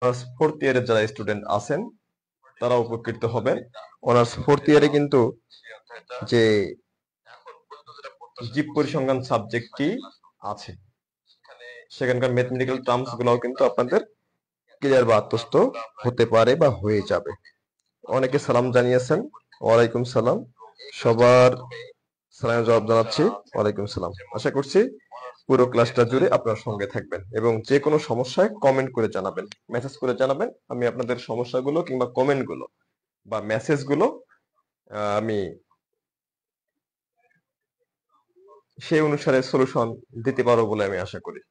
Honours fourth ইয়ারের যারা student আছেন তারা উপকৃত হবেন। অনার্স ফোর্থ ইয়ারে কিন্তু যে জীব পরিসংখ্যান সাবজেক্টটি আছে সেখানকার ম্যাথমেটিক্যাল টার্মস গুলাও কিন্তু আপনাদের ক্লিয়ার বা আত্মস্থ হতে পারে বা হয়ে যাবে। অনেকে সালাম জানিয়েছেন, ওয়ালাইকুম সালাম। সবার সালামের জবাব জানাচ্ছি, ওয়ালাইকুম সালাম। আশা করছি পুরো ক্লাসটা জুড়ে আপনার সঙ্গে থাকবেন এবং যে কোনো সমস্যায় কমেন্ট করে জানাবেন, মেসেজ করে জানাবেন। আমি আপনাদের সমস্যাগুলো কিংবা কমেন্টগুলো বা মেসেজগুলো আমি সেই অনুসারে সলিউশন দিতে পারবো বলে আমি আশা করি।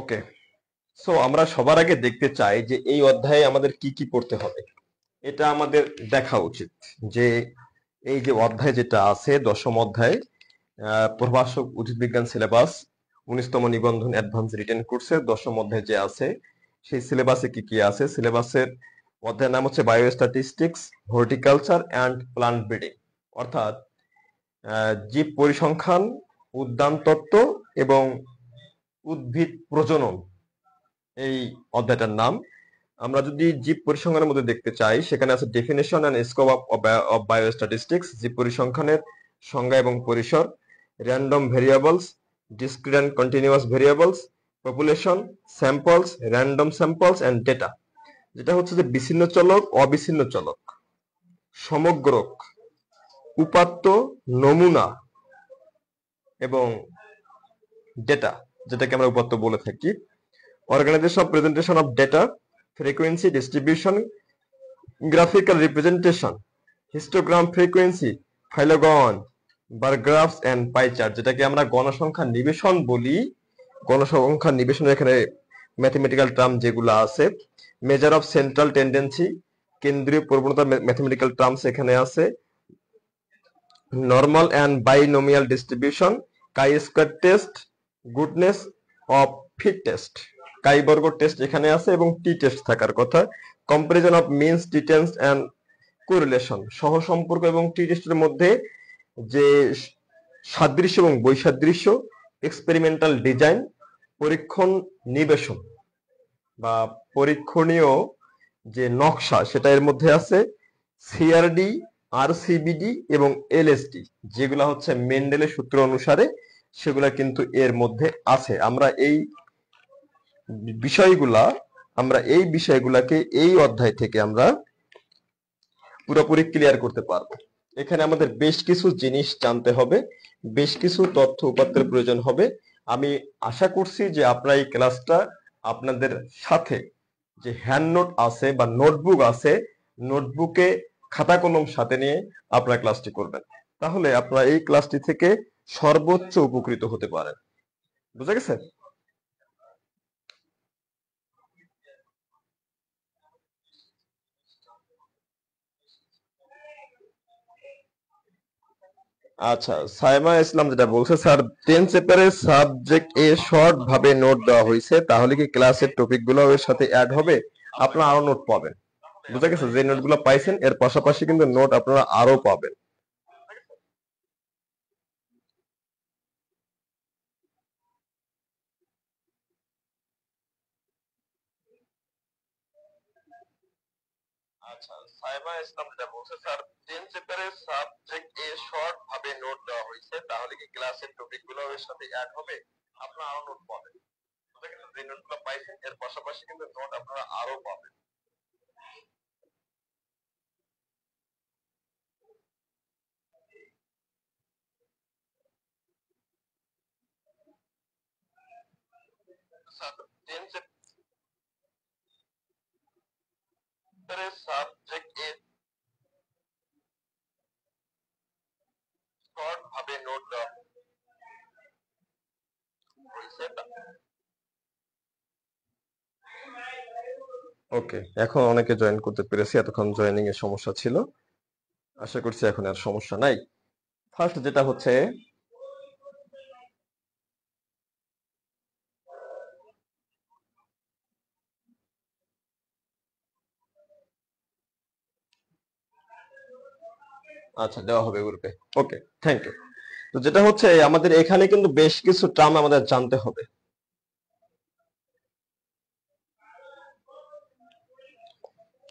ওকে, সো আমরা সবার আগে দেখতে চাই যে এই অধ্যায়ে আমাদের কি কি পড়তে হবে। এটা আমাদের দেখা উচিত যে এই যে অধ্যায় যেটা আছে, দশম অধ্যায় প্রভাষক উদ্ভিদবিজ্ঞান সিলেবাস 19তম নিবন্ধন অ্যাডভান্স রিটেন কোর্সের দশম অধ্যায় যে আছে, সেই সিলেবাসে কি কি আছে। সিলেবাসের অধ্যায়ের নাম হচ্ছে biostatistics, horticulture and plant breeding, অর্থাৎ জীব পরিসংখ্যান, উদ্যান তত্ত্ব এবং উদ্ভিদ প্রজনন, এই অধ্যায়টার নাম। আমরা যদি জীব পরিসংখ্যানের মধ্যে দেখতে চাই, সেখানে আছে definition and scope of biostatistics, জীব পরিসংখ্যানের সংজ্ঞা এবং পরিসর, random variables, discrete and continuous variables, population, samples, random samples and data, যেটা হচ্ছে যে বিচ্ছিন্ন চলক, অবিচ্ছিন্ন চলক, সমগ্রক, উপাত্ত, নমুনা এবং ডেটা, যেটাকে আমরা উপাত্ত বলে থাকি, organization of presentation of data, frequency distribution, graphical representation, histogram frequency, phylogon, bar graphs and pie chart, যেটাকে আমরা গণসংখ্যা নিবেশন বলি। গণসংখ্যা নিবেশনের এখানে ম্যাথমেটিক্যাল টার্ম যেগুলো আছে, মেজার অফ সেন্ট্রাল টেন্ডেন্সি, কেন্দ্রীয় প্রবণতা ম্যাথমেটিক্যাল টার্মস এখানে আছে, normal and binomial distribution, chi square test, goodness of fit test, chi বর্গ টেস্ট এখানে আছে এবং টি টেস্ট থাকার কথা, কম্পারিজন অফ মিনস, ডিটেন্স অ্যান্ড কোরিলেশন, সহ সম্পর্ক এবং টি টেস্টের মধ্যে যে সাদৃশ্য এবং বৈসাদৃশ্য, এক্সপেরিমেন্টাল ডিজাইন, পরীক্ষণ নিবেশন বা পরীক্ষণীয় যে নকশা সেটা এর মধ্যে আছে, সিআরডি, আরসিবিডি এবং এলএসডি, যেগুলা হচ্ছে মেন্ডেলের সূত্র অনুসারে, সেগুলা কিন্তু এর মধ্যে আছে। আমরা এই বিষয়গুলাকে এই অধ্যায় থেকে আমরা পুরোপুরি ক্লিয়ার করতে পারবো। এখানে আমাদের বেশ কিছু জিনিস জানতে হবে, বেশ কিছু তথ্য উপাত্তের প্রয়োজন হবে। আমি আশা করছি যে আপনারা এই ক্লাসটা আপনাদের সাথে যে হ্যান্ড নোট আছে বা নোটবুক আছে, নোটবুকে খাতা কলম সাথে নিয়ে আপনারা ক্লাসটি করবেন, তাহলে আপনারা এই ক্লাসটি থেকে সর্বোচ্চ উপকৃত হতে পারেন। বুঝা গেছে? আচ্ছা, সাইমা ইসলাম যেটা বলছে, স্যার 10 চ্যাপ্টারের সাবজেক্ট এ শর্ট ভাবে নোট দেওয়া হয়েছে, তাহলে কি ক্লাসের টপিক গুলো এর সাথে অ্যাড হবে? আপনারা আরো নোট পাবেন। বুঝা গেছে? যে নোটগুলো পাইছেন এর পাশাপাশি কিন্তু নোট আপনারা আরো পাবেন। আচ্ছা, সাইমা ইসলাম যেটা বলছে, স্যার 10 চ্যাপ্টারের সাবজেক্ট এ শর্ট ভাবে নোট দেওয়া হয়েছে, তাহলে কি ক্লাসের টপিক গুলো এর সাথে অ্যাড হবে? আপনারা আরো নোট পাবেন। বুঝা গেছে? যে নোটগুলো পাইছেন এর পাশাপাশি কিন্তু নোট আপনারা আরো পাবেন। স্যার 10 চ্যাপ্টারের সাবজেক্ট এ শর্ট ভাবে নোট দেওয়া হয়েছে। ওকে, এখন অনেকে জয়েন করতে পেরেছি, এতক্ষণ জয়েনিং এর সমস্যা ছিল, আশা করছি এখন আর সমস্যা নাই। ফার্স্ট যেটা হচ্ছে আচ্ছা, দেওয়া হবে গ্রুপে। ওকে, থ্যাংক ইউ। তো যেটা হচ্ছে আমাদের এখানে কিন্তু বেশ কিছু টার্ম আমাদের জানতে হবে।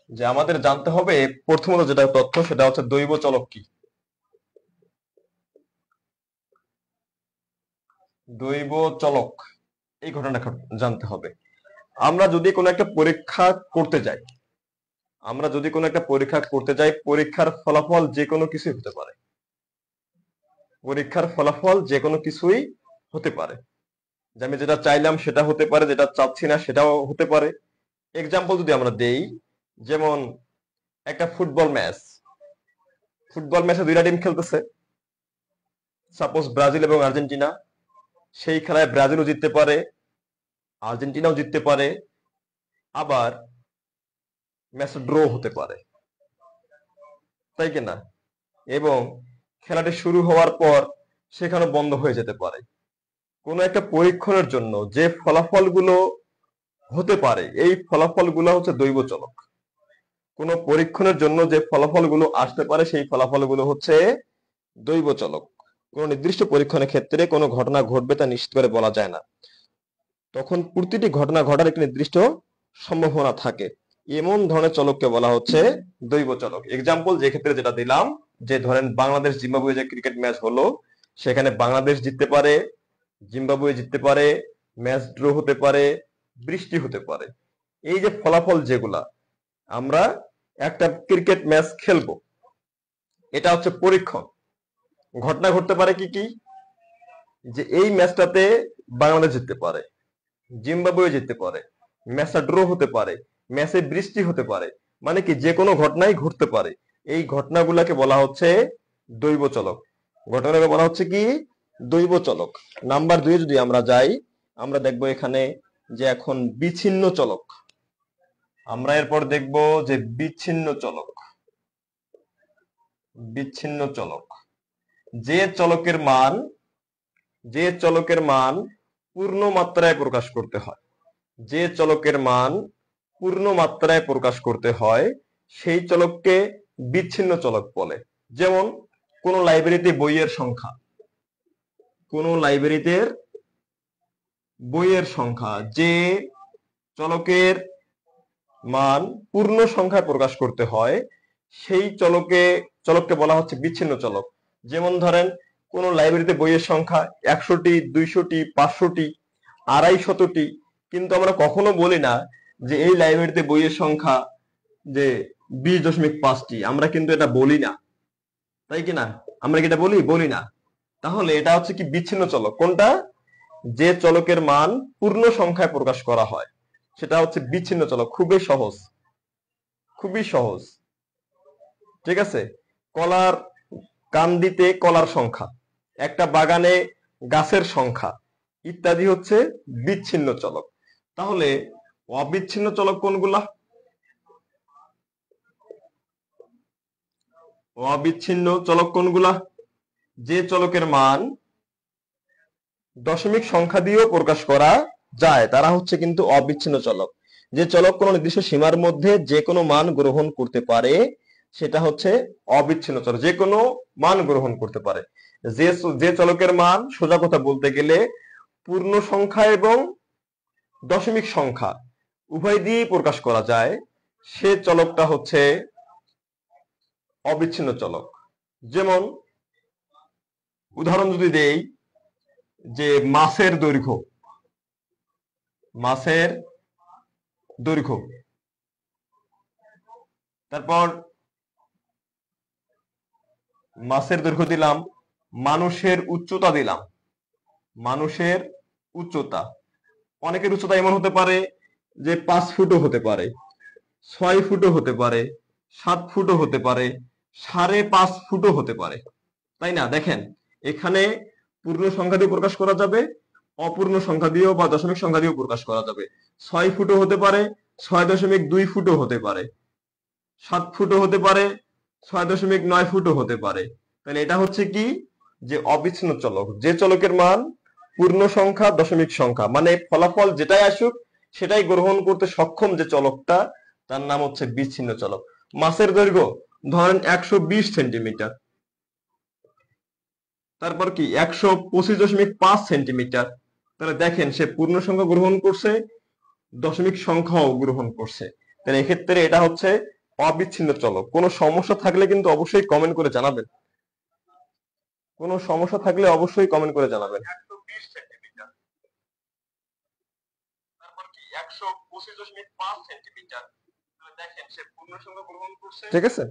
যে আমাদের জানতে হবে প্রথমত যেটা তথ্য সেটা হচ্ছে দৈব চলক কি। দৈব চলক এই ঘটনাটা জানতে হবে। আমরা যদি কোনো একটা পরীক্ষা করতে যাই, পরীক্ষার ফলাফল যে কোনো কিছুই হতে পারে। পরীক্ষার ফলাফল যে কোনো কিছুই হতে পারে। যে আমি যেটা চাইলাম সেটা হতে পারে, যেটা চাচ্ছি না সেটাও হতে পারে। এক্সাম্পল যদি আমরা দেই, যেমন একটা ফুটবল ম্যাচে দুইটা টিম খেলতেছে, সাপোজ ব্রাজিল এবং আর্জেন্টিনা। সেই খেলায় ব্রাজিলও জিততে পারে, আর্জেন্টিনাও জিততে পারে, আবার ম্যাচ ড্র হতে পারে, তাই কিনা? এবং খেলাটি শুরু হওয়ার পর সেখানে বন্ধ হয়ে যেতে পারে। কোনো একটা পরীক্ষণের জন্য যে ফলাফলগুলো হতে পারে, এই ফলাফলগুলো হচ্ছে দৈব চলক। কোনো পরীক্ষণের জন্য যে ফলাফলগুলো আসতে পারে সেই ফলাফলগুলো হচ্ছে দৈব চলক। কোনো নির্দিষ্ট পরীক্ষণের ক্ষেত্রে কোনো ঘটনা ঘটবে তা নিশ্চিত করে বলা যায় না, তখন প্রতিটি ঘটনা ঘটার একটি নির্দিষ্ট সম্ভাবনা থাকে। এমন ধরনের চলককে বলা হচ্ছে দৈব চলক। এক্সাম্পল যে ক্ষেত্রে যেটা দিলাম, যে ধরেন বাংলাদেশ জিম্বাবুয়ে যে ক্রিকেট ম্যাচ হলো, সেখানে বাংলাদেশ জিততে পারে, জিম্বাবুয়ে জিততে পারে, ম্যাচ ড্র হতে পারে, বৃষ্টি হতে পারে। এই যে ফলাফল যেগুলা, আমরা একটা ক্রিকেট ম্যাচ খেলবো, এটা হচ্ছে পরীক্ষণ। ঘটনা ঘটতে পারে কি কি, যে এই ম্যাচটাতে বাংলাদেশ জিততে পারে, জিম্বাবুয়ে জিততে পারে, ম্যাচটা ড্র হতে পারে, ম্যাচে বৃষ্টি হতে পারে, মানে কি যে কোনো ঘটনাই ঘটতে পারে। এই ঘটনাগুলোকে বলা হচ্ছে দৈব চলক। ঘটনাকে বলা হচ্ছে কি দৈব চলক। নাম্বার 2 যদি আমরা যাই, আমরা দেখব এখানে যে এখন বিচ্ছিন্ন চলক। আমরা এরপর দেখব যে বিচ্ছিন্ন চলক। বিচ্ছিন্ন চলক যে চলকের মান পূর্ণ মাত্রায় প্রকাশ করতে হয়, যে চলকের মান পূর্ণ মাত্রায় প্রকাশ করতে হয় সেই চলককে বিচ্ছিন্ন চলক বলে। যেমন কোন লাইব্রেরিতে বইয়ের সংখ্যা যে চলকের মান পূর্ণ সংখ্যায় প্রকাশ করতে হয় সেই চলককে বলা হচ্ছে বিচ্ছিন্ন চলক। যেমন ধরেন কোন লাইব্রেরিতে বইয়ের সংখ্যা 100টি, 200টি, 500টি, 250টি, কিন্তু আমরা কখনো বলি না যে এই লাইব্রেরিতে বইয়ের সংখ্যা যে 20.5টি। আমরা কিন্তু এটা বলি না, তাই কি না? আমরা কি এটা বলি না? তাহলে এটা হচ্ছে কি বিচ্ছিন্ন চলক। কোনটা? যে চলকের মান পূর্ণ সংখ্যায় প্রকাশ করা হয় সেটা হচ্ছে বিচ্ছিন্ন চলক। খুবই সহজ। ঠিক আছে? কলার কান্দিতে কলার সংখ্যা, একটা বাগানে গাছের সংখ্যা ইত্যাদি হচ্ছে বিচ্ছিন্ন চলক। তাহলে অবিচ্ছিন্ন চলক কোনগুলা? অবিচ্ছিন্ন চলক কোনগুলা? যে চলকের মান দশমিক সংখ্যা দিয়েও প্রকাশ করা যায় তারা হচ্ছে কিন্তু অবিচ্ছিন্ন চলক। যে চলক কোনো নির্দিষ্ট সীমার মধ্যে যে কোনো মান গ্রহণ করতে পারে সেটা হচ্ছে অবিচ্ছিন্ন চলক। যে কোনো মান গ্রহণ করতে পারে। যে চলকের মান সোজা কথা বলতে গেলে পূর্ণ সংখ্যা এবং দশমিক সংখ্যা উভয় দিয়েই প্রকাশ করা যায়, সে চলকটা হচ্ছে অবিচ্ছিন্ন চলক। যেমন উদাহরণ যদি দেই, যে মাছের দৈর্ঘ্য, তারপর মাছের দৈর্ঘ্য দিলাম, মানুষের উচ্চতা। অনেকের উচ্চতা এমন হতে পারে যে 5 ফুটও হতে পারে, 6 ফুটও হতে পারে, 7 ফুটও হতে পারে, 5.5 ফুটও হতে পারে, তাই না? দেখেন এখানে পূর্ণ সংখ্যা দিয়ে প্রকাশ করা যাবে, অপূর্ণ সংখ্যা দিয়েও বা দশমিক সংখ্যা দিয়েও প্রকাশ করা যাবে। 6 ফুটও হতে পারে, 6.2 ফুটও হতে পারে, 7 ফুটও হতে পারে, 6.9 ফুটও হতে পারে। তাহলে এটা হচ্ছে কি যে অবিচ্ছিন্ন চলক। যে চলকের মান পূর্ণ সংখ্যা, দশমিক সংখ্যা, মানে ফলাফল যেটাই আসুক সেটাই গ্রহণ করতে সক্ষম যে চলকটা, তার নাম হচ্ছে বিচ্ছিন্ন চলক। মাছের দৈর্ঘ্য ধরেন 120 সেন্টিমিটার, তারপর কি 125.5 সেন্টিমিটার। তাহলে দেখেন সে পূর্ণ সংখ্যা গ্রহণ করছে, দশমিক সংখ্যাও গ্রহণ করছে। তাহলে এক্ষেত্রে এটা হচ্ছে অবিচ্ছিন্ন চলক। কোনো সমস্যা থাকলে কিন্তু অবশ্যই কমেন্ট করে জানাবেন। কোনো সমস্যা থাকলে অবশ্যই কমেন্ট করে জানাবেন। 120 সেন্টিমিটার। তারপর কি 125.5 সেন্টিমিটার। দেখেন সে পূর্ণ সংখ্যা গ্রহণ করছে, ঠিক আছে।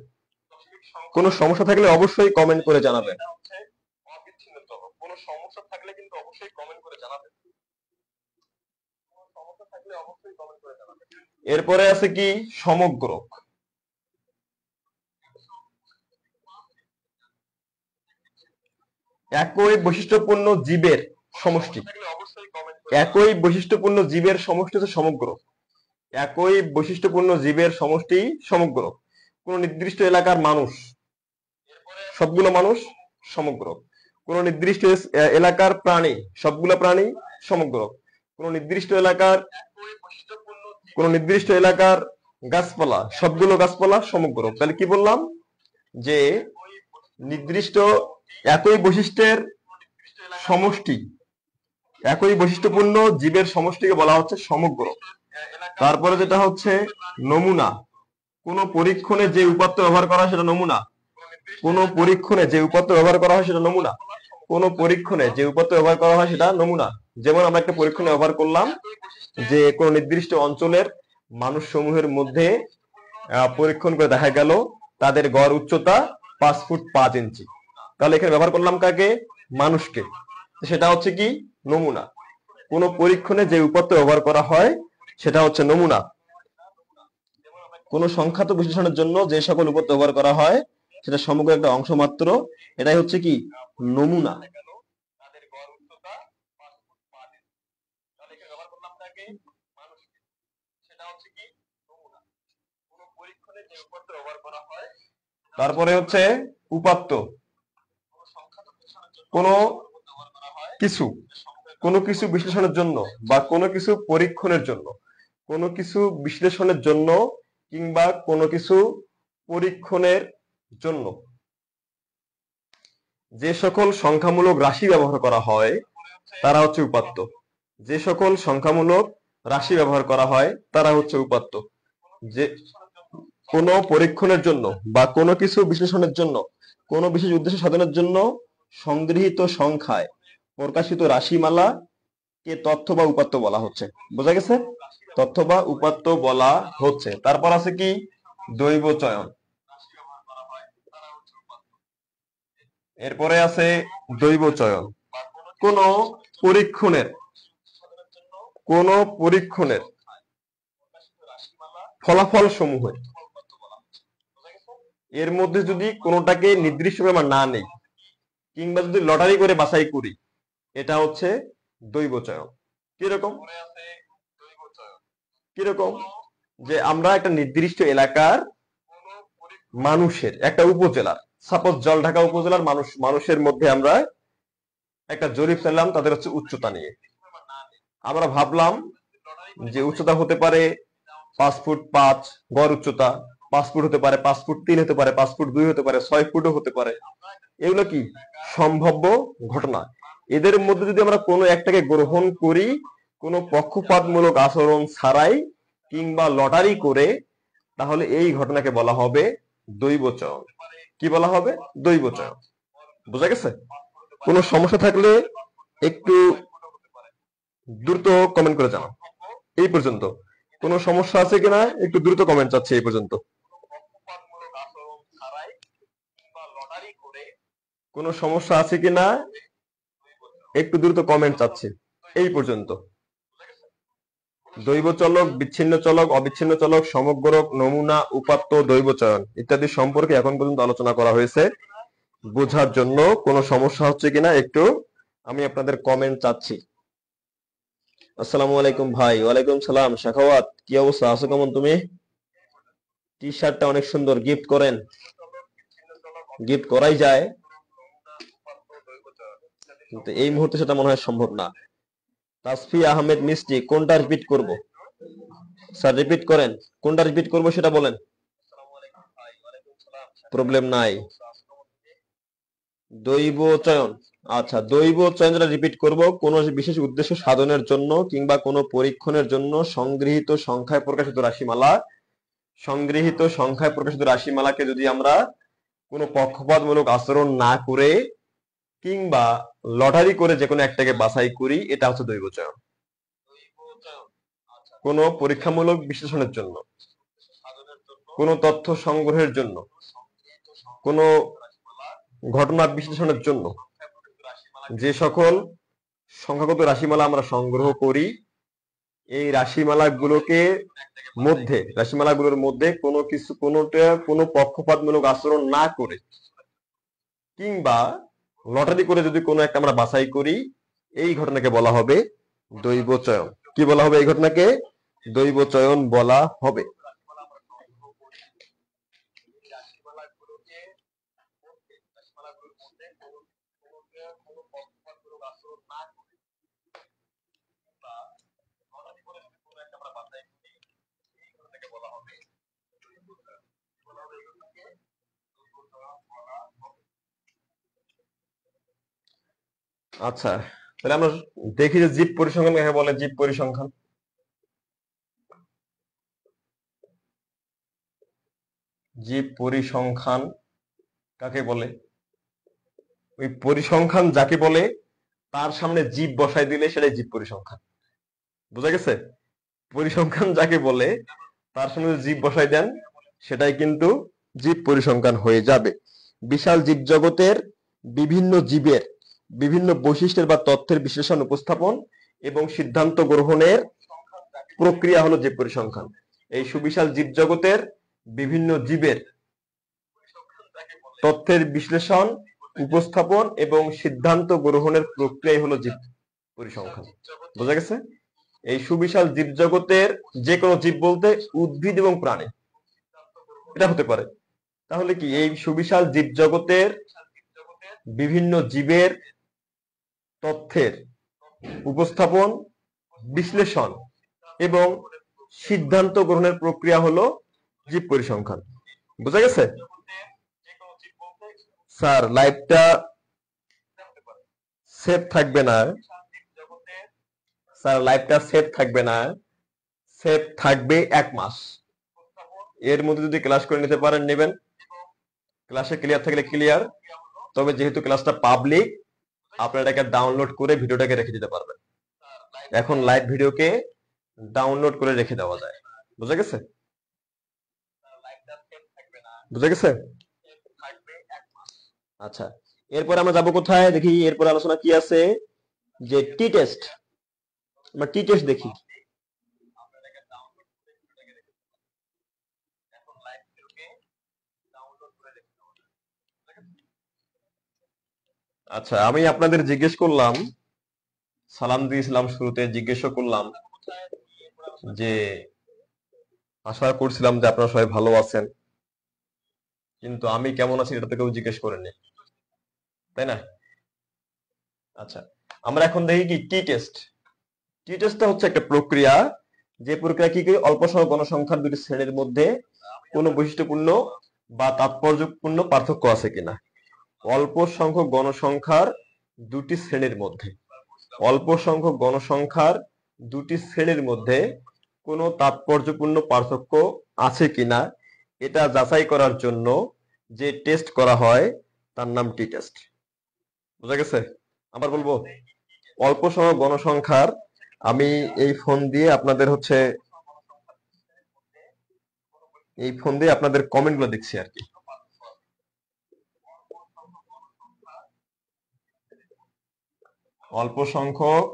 কোনো সমস্যা থাকলে অবশ্যই কমেন্ট করে জানাবেন। অবিচ্ছিন্ন চলক। কোনো সমস্যা থাকলে কিন্তু অবশ্যই কমেন্ট করে জানাবেন। এরপরে আছে কি সমগ্রক। একই বৈশিষ্ট্যপূর্ণ জীবের সমষ্টি। একই বৈশিষ্ট্যপূর্ণ জীবের সমষ্টি হচ্ছে সমগ্রক। একই বৈশিষ্ট্যপূর্ণ জীবের সমষ্টি সমগ্রক। কোন নির্দিষ্ট এলাকার মানুষ, সবগুলো মানুষ সমগ্রক। কোন নির্দিষ্ট এলাকার প্রাণী, সবগুলো প্রাণী সমগ্রক। কোন নির্দিষ্ট এলাকার গাছপালা, সবগুলো গাছপালা সমগ্রক। তাহলে কি বললাম যে নির্দিষ্ট একই বৈশিষ্ট্যের সমষ্টি, একই বৈশিষ্ট্যপূর্ণ জীবের সমষ্টিকে বলা হচ্ছে সমগ্র। তারপরে যেটা হচ্ছে নমুনা। কোন পরীক্ষণে যে উপাত্ত ব্যবহার করা হয় সেটা নমুনা। কোন পরীক্ষণে যে উপাত্ত ব্যবহার করা হয় সেটা নমুনা। কোন পরীক্ষণে যে উপাত্ত ব্যবহার করা হয় সেটা নমুনা। যেমন আমরা একটা পরীক্ষণে ব্যবহার করলাম যে কোন নির্দিষ্ট অঞ্চলের মানুষ সমূহের মধ্যে পরীক্ষণ করে দেখা গেল তাদের গড় উচ্চতা 5 ফুট 5 ইঞ্চি। তাহলে এখানে ব্যবহার করলাম কাকে? মানুষকে। সেটা হচ্ছে কি নমুনা। কোন পরীক্ষণে যে উপাত্ত ব্যবহার করা হয় সেটা হচ্ছে নমুনা। কোন সংখ্যাত বিশ্লেষণের জন্য যে সকল উপাত্ত ব্যবহার করা হয় সেটা সমগ্র একটা অংশ মাত্র, এটাই হচ্ছে কি নমুনা। তারপরে হচ্ছে উপাত্ত। কোনো কিছু বিশ্লেষণের জন্য বা কোনো কিছু পরীক্ষণের জন্য, কোনো কিছু বিশ্লেষণের জন্য কিংবা কোনো কিছু পরীক্ষণের জন্য যে সকল সংখ্যামূলক রাশি ব্যবহার করা হয় তারা হচ্ছে উপাত্ত। যে সকল সংখ্যামূলক রাশি ব্যবহার করা হয় তারা হচ্ছে উপাত্ত। যে কোনো পরীক্ষণের জন্য বা কোনো কিছু বিশ্লেষণের জন্য, কোনো বিশেষ উদ্দেশ্য সাধনের জন্য সংগৃহীত সংখ্যায় প্রকাশিত রাশিমালা কে তথ্য বা উপাত্ত বলা হচ্ছে। বোঝা গেছে? তথ্য বা উপাত্ত বলা হচ্ছে। তারপর আছে কি দৈব চয়ন। এরপরে আছে দৈব চয়ন। কোন পরীক্ষণের ফলাফল সমূহ এর মধ্যে যদি কোনোটাকে নির্দিষ্টভাবে আমরা না নেই কিংবা যদি লটারি করে বাছাই করি, এটা হচ্ছে দৈব চয়ন। কিরকম? যে আমরা একটা নির্দিষ্ট এলাকার মানুষের, একটা উপজেলার, সাপোজ জলঢাকা উপজেলার মানুষের মধ্যে আমরা একটা জরিপ চাইলাম তাদের হচ্ছে উচ্চতা নিয়ে। আমরা ভাবলাম যে উচ্চতা হতে পারে 5 ফুট 5 গড় উচ্চতা, 5 ফুট হতে পারে, 5 ফুট 3 হতে পারে, 5 ফুট 2 হতে পারে, 6 ফুটও হতে পারে। এগুলো কি সম্ভাব্য ঘটনা। এদের মধ্যে যদি আমরা কোনো একটাকে গ্রহণ করি কোনো পক্ষপাতমূলক আচরণ ছাড়াই কিংবা লটারি করে, তাহলে এই ঘটনাকে বলা হবে দৈব চয়ন। কি বলা হবে? দৈব চয়ন। বোঝা গেছে? কোনো সমস্যা থাকলে একটু দ্রুত কমেন্ট করে জানাও। এই পর্যন্ত কোনো সমস্যা আছে কিনা একটু দ্রুত কমেন্ট চাচ্ছি। এই পর্যন্ত কোনো সমস্যা আছে কিনা একটু দ্রুত কমেন্ট চাচ্ছি। এই পর্যন্ত দৈব চলক, বিচ্ছিন্ন চলক, অবিচ্ছিন্ন চলক, সমগ্রক, নমুনা, উপাত্ত, দৈব চয়ন ইত্যাদি সম্পর্কে এখন পর্যন্ত আলোচনা করা হয়েছে। বোঝার জন্য কোনো সমস্যা হচ্ছে কিনা একটু আমি আপনাদের কমেন্ট চাচ্ছি। আসসালামু আলাইকুম ভাই। ওয়ালাইকুম সালাম। শাখাওয়াত, কি অবস্থা? আছো কেমন তুমি? টি শার্টটা অনেক সুন্দর, গিফট করেন। গিফট করাই যায়, কিন্তু এই মুহূর্তে সেটা মনে হয় সম্ভব না। তাসফি আহমেদ মিষ্টি, কোনটা রিপিট করব? স্যার রিপিট করেন, কোনটা রিপিট করব সেটা বলেন। প্রবলেম নাই। দৈব চয়ন, আচ্ছা, দৈব চয়ন যেটা রিপিট করব, কোন বিশেষ উদ্দেশ্য সাধনের জন্য কিংবা কোনো পরীক্ষণের জন্য সংগৃহীত সংখ্যায় প্রকাশিত রাশিমালা। সংগৃহীত সংখ্যায় প্রকাশিত রাশিমালাকে যদি আমরা কোনো পক্ষপাতমূলক আচরণ না করে কিংবা লটারি করে যে কোনো একটাকে বাছাই করি, এটা হচ্ছে দৈব চয়ন। কোনো পরীক্ষামূলক বিশ্লেষণের জন্য, কোনো তথ্য সংগ্রহের জন্য, কোনো ঘটনা বিশ্লেষণের জন্য যে সকল সংখ্যাগত রাশিমালা আমরা সংগ্রহ করি, এই রাশিমালাগুলোর মধ্যে কোনো পক্ষপাতমূলক আচরণ না করে কিংবা লটারি করে যদি কোনো একটা আমরা বাছাই করি, এই ঘটনাকে বলা হবে দৈব চয়ন। কি বলা হবে? এই ঘটনাকে দৈব চয়ন বলা হবে। আচ্ছা, তাহলে আমরা দেখি যে জীব পরিসংখ্যান কাকে বলে। জীব পরিসংখ্যান, জীব পরিসংখ্যান কাকে বলে? ওই পরিসংখ্যান যাকে বলে তার সামনে জীব বসাই দিলে সেটাই জীব পরিসংখ্যান। বুঝা গেছে? পরিসংখ্যান যাকে বলে তার সামনে জীব বসাই দেন, সেটাই কিন্তু জীব পরিসংখ্যান হয়ে যাবে। বিশাল জীব জগতের বিভিন্ন জীবের বিভিন্ন বৈশিষ্ট্যের বা তথ্যের বিশ্লেষণ, উপস্থাপন এবং সিদ্ধান্ত গ্রহণের প্রক্রিয়া হলো জীব পরিসংখ্যান। এই সুবিশাল জীব জগতের বিভিন্ন জীবের তথ্যের বিশ্লেষণ, উপস্থাপন এবং সিদ্ধান্ত গ্রহণের প্রক্রিয়াই হলো জীব পরিসংখ্যান। বোঝা গেছে? এই সুবিশাল জীব জগতের যে কোনো জীব বলতে উদ্ভিদ এবং প্রাণী এটা হতে পারে। তাহলে কি এই সুবিশাল জীব জগতের বিভিন্ন জীবের তথ্যের উপস্থাপন, বিশ্লেষণ এবং সিদ্ধান্ত গ্রহণের প্রক্রিয়া হলো জীব পরিসংখ্যান। বুঝা গেছে? স্যার, লাইভটা সেভ থাকবে না। স্যার, লাইভটা সেভ থাকবে না, সেভ থাকবে 1 মাস। এর মধ্যে যদি ক্লাস করে নিতে পারেন নেবেন, ক্লাসে ক্লিয়ার থাকলে ক্লিয়ার। তবে যেহেতু ক্লাসটা পাবলিক, আপনারা এটাকে ডাউনলোড করে ভিডিওটাকে রেখে দিতে পারবেন। এখন লাইভ ভিডিওকে ডাউনলোড করে রেখে দেওয়া যায়। বুঝা গেছে? বুঝা গেছে? আচ্ছা, এরপর আমরা যাব কোথায় দেখি? এরপর আলোচনা কি আছে যে টি টেস্ট। আমরা টি টেস্ট দেখি। আচ্ছা, আমি আপনাদের জিজ্ঞেস করলাম, সালাম দিয়েছিলাম শুরুতে, জিজ্ঞেস করলাম যে আশা করছিলাম যে আপনারা সবাই ভালো আছেন, কিন্তু আমি কেমন আছি এটা তো কেউ জিজ্ঞেস করেনি, তাই না? আচ্ছা, আমরা এখন দেখি কি টি টেস্ট। টি টেস্টটা হচ্ছে একটা প্রক্রিয়া, যে প্রক্রিয়া কি অল্প সংখ্যক গণসংখ্যার দুটি শ্রেণীর মধ্যে কোনো বৈশিষ্ট্যপূর্ণ বা তাৎপর্যপূর্ণ পার্থক্য আছে কিনা। অল্প সংখ্যক গণসংখ্যার দুটি শ্রেণীর মধ্যে, অল্প সংখ্যক গণসংখ্যার দুটি শ্রেণীর মধ্যে কোনো তাৎপর্যপূর্ণ পার্থক্য আছে কিনা এটা যাচাই করার জন্য যে টেস্ট করা হয় তার নাম টি টেস্ট। বুঝা গেছে? আবার বলবো, অল্প সংখ্যক গণসংখ্যার, আমি এই ফোন দিয়ে আপনাদের কমেন্ট গুলো দেখছি আর কি। অল্প সংখ্যক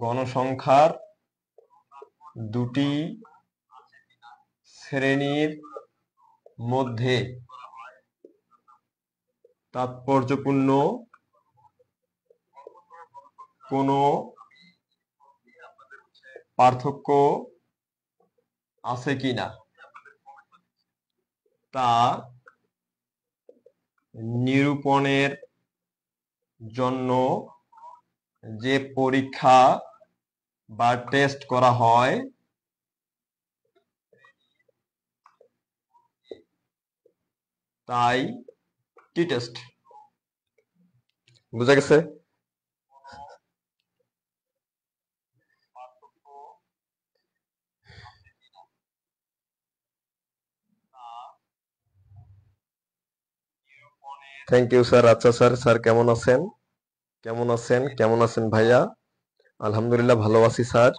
গণসংখ্যার দুটি শ্রেণীর মধ্যে তাৎপর্যপূর্ণ কোনো পার্থক্য আছে কিনা তা নিরূপণের জন্য যে পরীক্ষা বা টেস্ট করা হয় তাই টি টেস্ট। বুঝা গেছে? Thank you sir. আচ্ছা স্যার, স্যার কেমন আছেন? কেমন আছেন? কেমন আছেন ভাইয়া? আলহামদুলিল্লাহ ভালো আছি স্যার।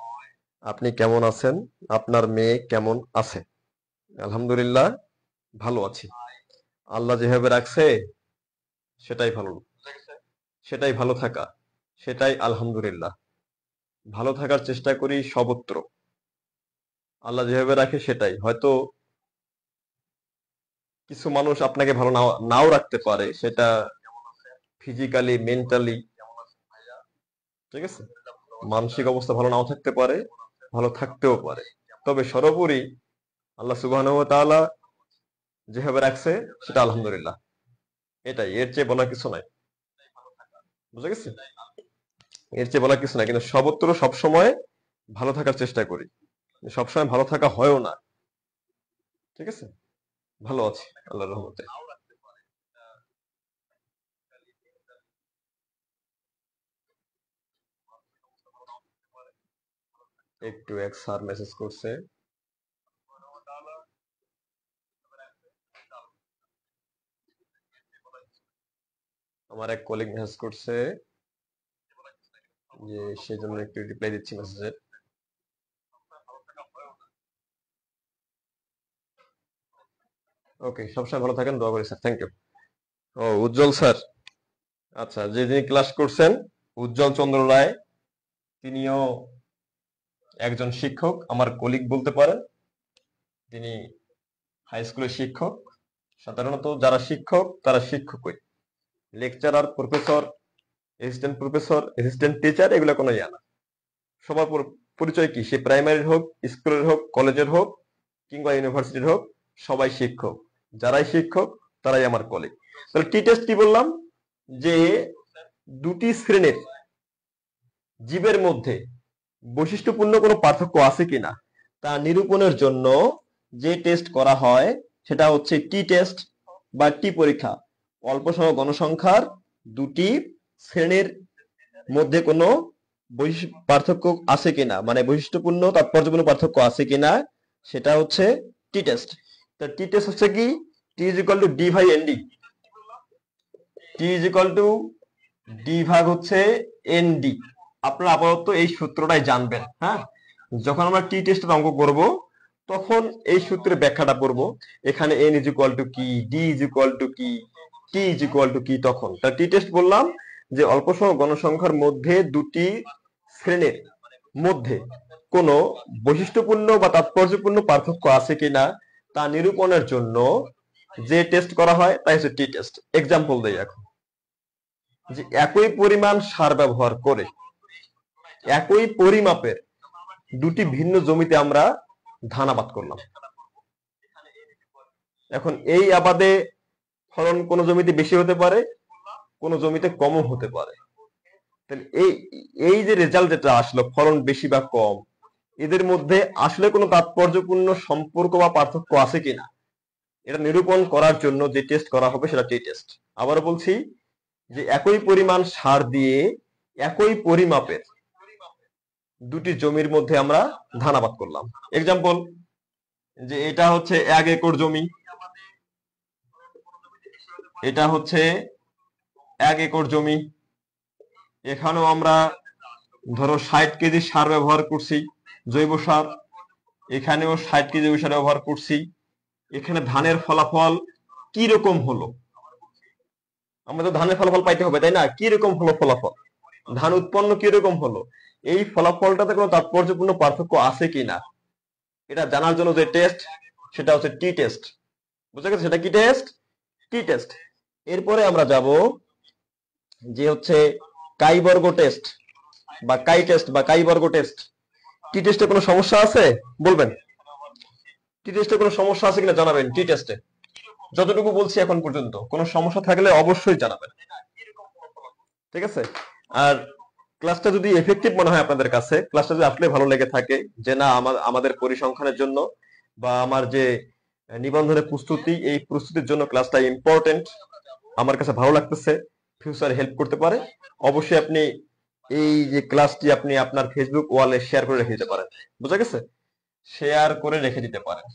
আপনি কেমন আছেন? আপনার মেয়ে কেমন আছে? আলহামদুলিল্লাহ ভালো আছি। আল্লাহ যেভাবে রাখছে সেটাই ভালো, সেটাই ভালো থাকা, সেটাই আলহামদুলিল্লাহ। ভালো থাকার চেষ্টা করি সর্বত্র। আল্লাহ যেভাবে রাখে সেটাই। হয়তো কিছু মানুষ আপনাকে ভালো নাও নাও রাখতে পারে, সেটা ফিজিক্যালি, মেন্টালি, ঠিক আছে? মানসিক অবস্থা ভালো নাও থাকতে পারে, ভালো থাকতেও পারে। তবে সর্বোপরি আল্লাহ সুবহানাহু ওয়া তাআলা যেভাবে রাখছে সেটা আলহামদুলিল্লাহ। এটাই, এর চেয়ে বলার কিছু নাই। বুঝা গেছে? এর চেয়ে বলার কিছু নাই, কিন্তু সর্বত্র সবসময় ভালো থাকার চেষ্টা করি। সবসময় ভালো থাকা হয়ও না, ঠিক আছে? ভালো আছি আল্লাহর রহমতে। একটু এক স্যার মেসেজ করছে। আমার এক কলিগ মেসেজ করছে যে সেজন্য একটু রিপ্লাই দিচ্ছি মেসেজের। ওকে, সবসময় ভালো থাকেন, দোয়া করি স্যার। Thank you. ও উজ্জ্বল স্যার, আচ্ছা, যে যিনি ক্লাস করছেন উজ্জ্বল চন্দ্র রায়, তিনিও একজন শিক্ষক, আমার কলিগ বলতে পারেন। তিনি হাই স্কুলের শিক্ষক। সাধারণত যারা শিক্ষক তারা শিক্ষকই, lecturer, professor, assistant professor, assistant teacher এগুলো কোনো ইয়া না। সবার পরিচয় কি, সে প্রাইমারির হোক, স্কুলের হোক, কলেজের হোক কিংবা ইউনিভার্সিটির হোক, সবাই শিক্ষক। যারাই শিক্ষক তারাই আমার কলিগ। তাহলে টি টেস্ট কি বললাম? যে দুটি শ্রেণীর জীবের মধ্যে বৈশিষ্ট্যপূর্ণ কোনো পার্থক্য আছে কিনা তা নিরূপণের জন্য যে টেস্ট করা হয় সেটা হচ্ছে টি টেস্ট বা টি পরীক্ষা। অল্প সংখ্যক গণসংখ্যার দুটি শ্রেণীর মধ্যে কোনো পার্থক্য আছে কিনা, মানে বৈশিষ্ট্যপূর্ণ তাৎপর্যপূর্ণ পার্থক্য আছে কিনা, সেটা হচ্ছে টি টেস্ট। তা টি টেস্ট হচ্ছে কি, টি ইজ ইকুয়াল টু ডি ভাই N D. T is equal two D ভাগ হচ্ছে এন ডি। আপনারা আপাতত এই সূত্রটাই জানবেন। হ্যাঁ, যখন আমরা টি টেস্টের অঙ্ক করব তখন এই সূত্রের ব্যাখ্যাটা করব। এখানে এন ইজ ইকুয়াল টু কি, ডি ইজ ইকুয়াল টু কি, টি ইজ ইকুয়াল টু কি, তখন তা টি টেস্ট বললাম যে অল্প সংখ্যক গণসংখ্যার মধ্যে দুটি শ্রেণীর মধ্যে কোনো বৈশিষ্ট্যপূর্ণ বা তাৎপর্যপূর্ণ পার্থক্য আছে কিনা তা নিরূপণের জন্য যে টেস্ট করা হয় তাই হচ্ছে টি টেস্ট। এক্সাম্পল দেই এখন, যে একই পরিমাণ সার ব্যবহার করে একই পরিমাপের দুটি ভিন্ন জমিতে আমরা ধান আবাদ করলাম। এখন এই আবাদে ফলন কোন জমিতে বেশি হতে পারে, কোন জমিতে কমও হতে পারে। তাহলে এই এই যে রেজাল্ট যেটা আসলো, ফলন বেশি বা কম, এদের মধ্যে আসলে কোনো তাৎপর্যপূর্ণ সম্পর্ক বা পার্থক্য আছে কিনা এটা নিরূপণ করার জন্য যে টেস্ট করা হবে সেটা টি টেস্ট। আবারও বলছি, যে একই পরিমাণ সার দিয়ে একই পরিমাপের দুটি জমির মধ্যে আমরা ধান আবাদ করলাম। এক্সাম্পল, যে এটা হচ্ছে 1 একর জমি, এটা হচ্ছে 1 একর জমি। এখানেও আমরা ধরো 60 কেজি সার ব্যবহার করছি, জৈব সার। এখানেও 60 কেজি জৈব সার ব্যবহার করছি। এখানে ধানের ফলাফল কি রকম হলো, আমরা তো ধানের ফলাফল পাইতে হবে তাই না? কি রকম হলো ফলাফল, ধান উৎপন্ন কি রকম হলো, এই ফলাফলটাতে কোনো তাৎপর্যপূর্ণ পার্থক্য আছে কিনা এটা জানার জন্য যে টেস্ট সেটা হচ্ছে টি টেস্ট। বুঝা গেছে? সেটা কি টেস্ট? টি টেস্ট। এরপরে আমরা যাব যে হচ্ছে কাই বর্গ টেস্ট বা কাই টেস্ট বা কাই বর্গ টেস্ট। টি টেস্টে কোনো সমস্যা আছে বলবেন? টি টেস্টে কোনো সমস্যা আছে কিনা জানাবেন। টি টেস্টে যতটুকু বলছি এখন পর্যন্ত কোনো সমস্যা থাকলে অবশ্যই জানাবেন, ঠিক আছে? আর ক্লাসটা যদি এফেক্টিভ মনে হয় আপনাদের কাছে, ক্লাসটা যদি আসলে ভালো লেগে থাকে, যে না আমাদের পরিসংখ্যানের জন্য বা আমার যে নিবন্ধনের প্রস্তুতি, এই প্রস্তুতির জন্য ক্লাসটা ইম্পর্টেন্ট, আমার কাছে ভালো লাগতেছে, ফিউচারে হেল্প করতে পারে, অবশ্যই আপনি এই যে ক্লাসটি আপনি আপনার ফেসবুক ওয়ালে শেয়ার করে রেখে দিতে পারেন। বুঝা গেছে? শেয়ার করে রেখে দিতে পারেন।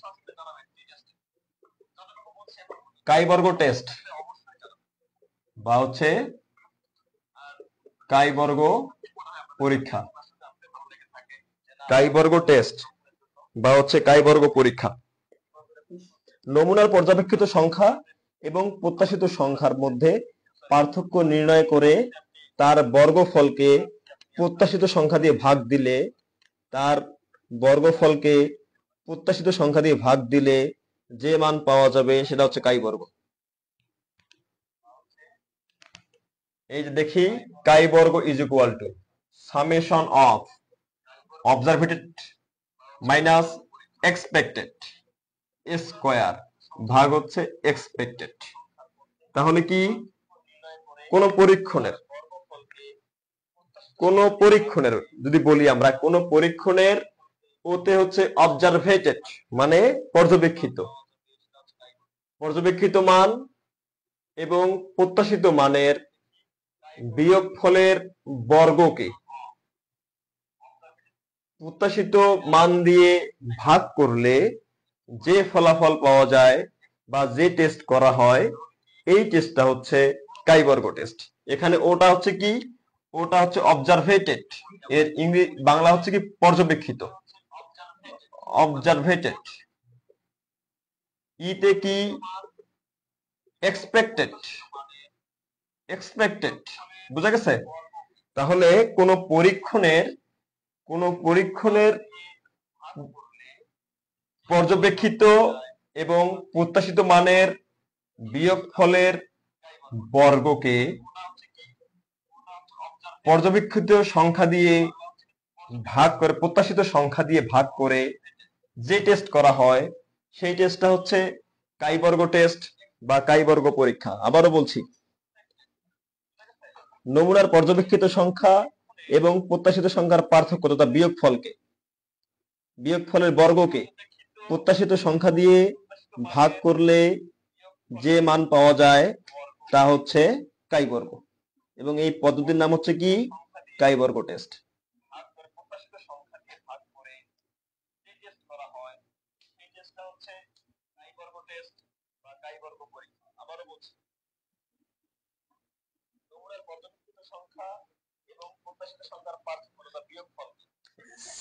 কাই বর্গ টেস্ট বা হচ্ছে কাই বর্গ পরীক্ষা, কাই বর্গ টেস্ট বা হচ্ছে কাই বর্গ পরীক্ষা নমুনার পর্যবেক্ষিত সংখ্যা এবং প্রত্যাশিত সংখ্যার মধ্যে পার্থক্য নির্ণয় করে তার বর্গফলকে প্রত্যাশিত সংখ্যা দিয়ে ভাগ দিলে, তার বর্গফলকে প্রত্যাশিত সংখ্যা দিয়ে ভাগ দিলে যে মান পাওয়া যাবে সেটা হচ্ছে কাই বর্গ। এই যে দেখি, কাই বর্গ is equal to summation of observed minus expected square ভাগ হচ্ছে এক্সপেক্টেড। তাহলে কি কোন পরীক্ষণের যদি বলি আমরা, কোন পরীক্ষণের ওতে হচ্ছে অবজারভেটেড মানে পর্যবেক্ষিত মান এবং প্রত্যাশিত মানের বিয়োগফলের বর্গকে প্রত্যাশিত মান দিয়ে ভাগ করলে যে ফলাফল পাওয়া যায় বা যে টেস্ট করা হয়, এই টেস্টটা হচ্ছে কাই বর্গ টেস্ট। এখানে ওটা হচ্ছে কি, ওটা হচ্ছে অবজারভেটেড, এর বাংলা হচ্ছে কি পর্যবেক্ষিত, অবজারভেটেড। ইতে কি এক্সপেক্টেড, বুঝা গেছে? তাহলে কোন পরীক্ষণের পর্যবেক্ষিত এবং প্রত্যাশিত মানের বিয়োগফলের বর্গকে পর্যবেক্ষিত সংখ্যা দিয়ে ভাগ করে, প্রত্যাশিত সংখ্যা দিয়ে ভাগ করে যে টেস্ট করা হয়, সেই টেস্টটা হচ্ছে কাই বর্গ টেস্ট বা কাই বর্গ পরীক্ষা। আবারও বলছি, নমুনার পর্যবেক্ষিত সংখ্যা এবং প্রত্যাশিত সংখ্যার পার্থক্য তথা বিয়োগফলের বর্গকে প্রত্যাশিত সংখ্যা দিয়ে ভাগ করলে যে মান পাওয়া যায় তা হচ্ছে কাই বর্গ, এবং এই পদ্ধতির নাম হচ্ছে কি কাই বর্গ টেস্ট।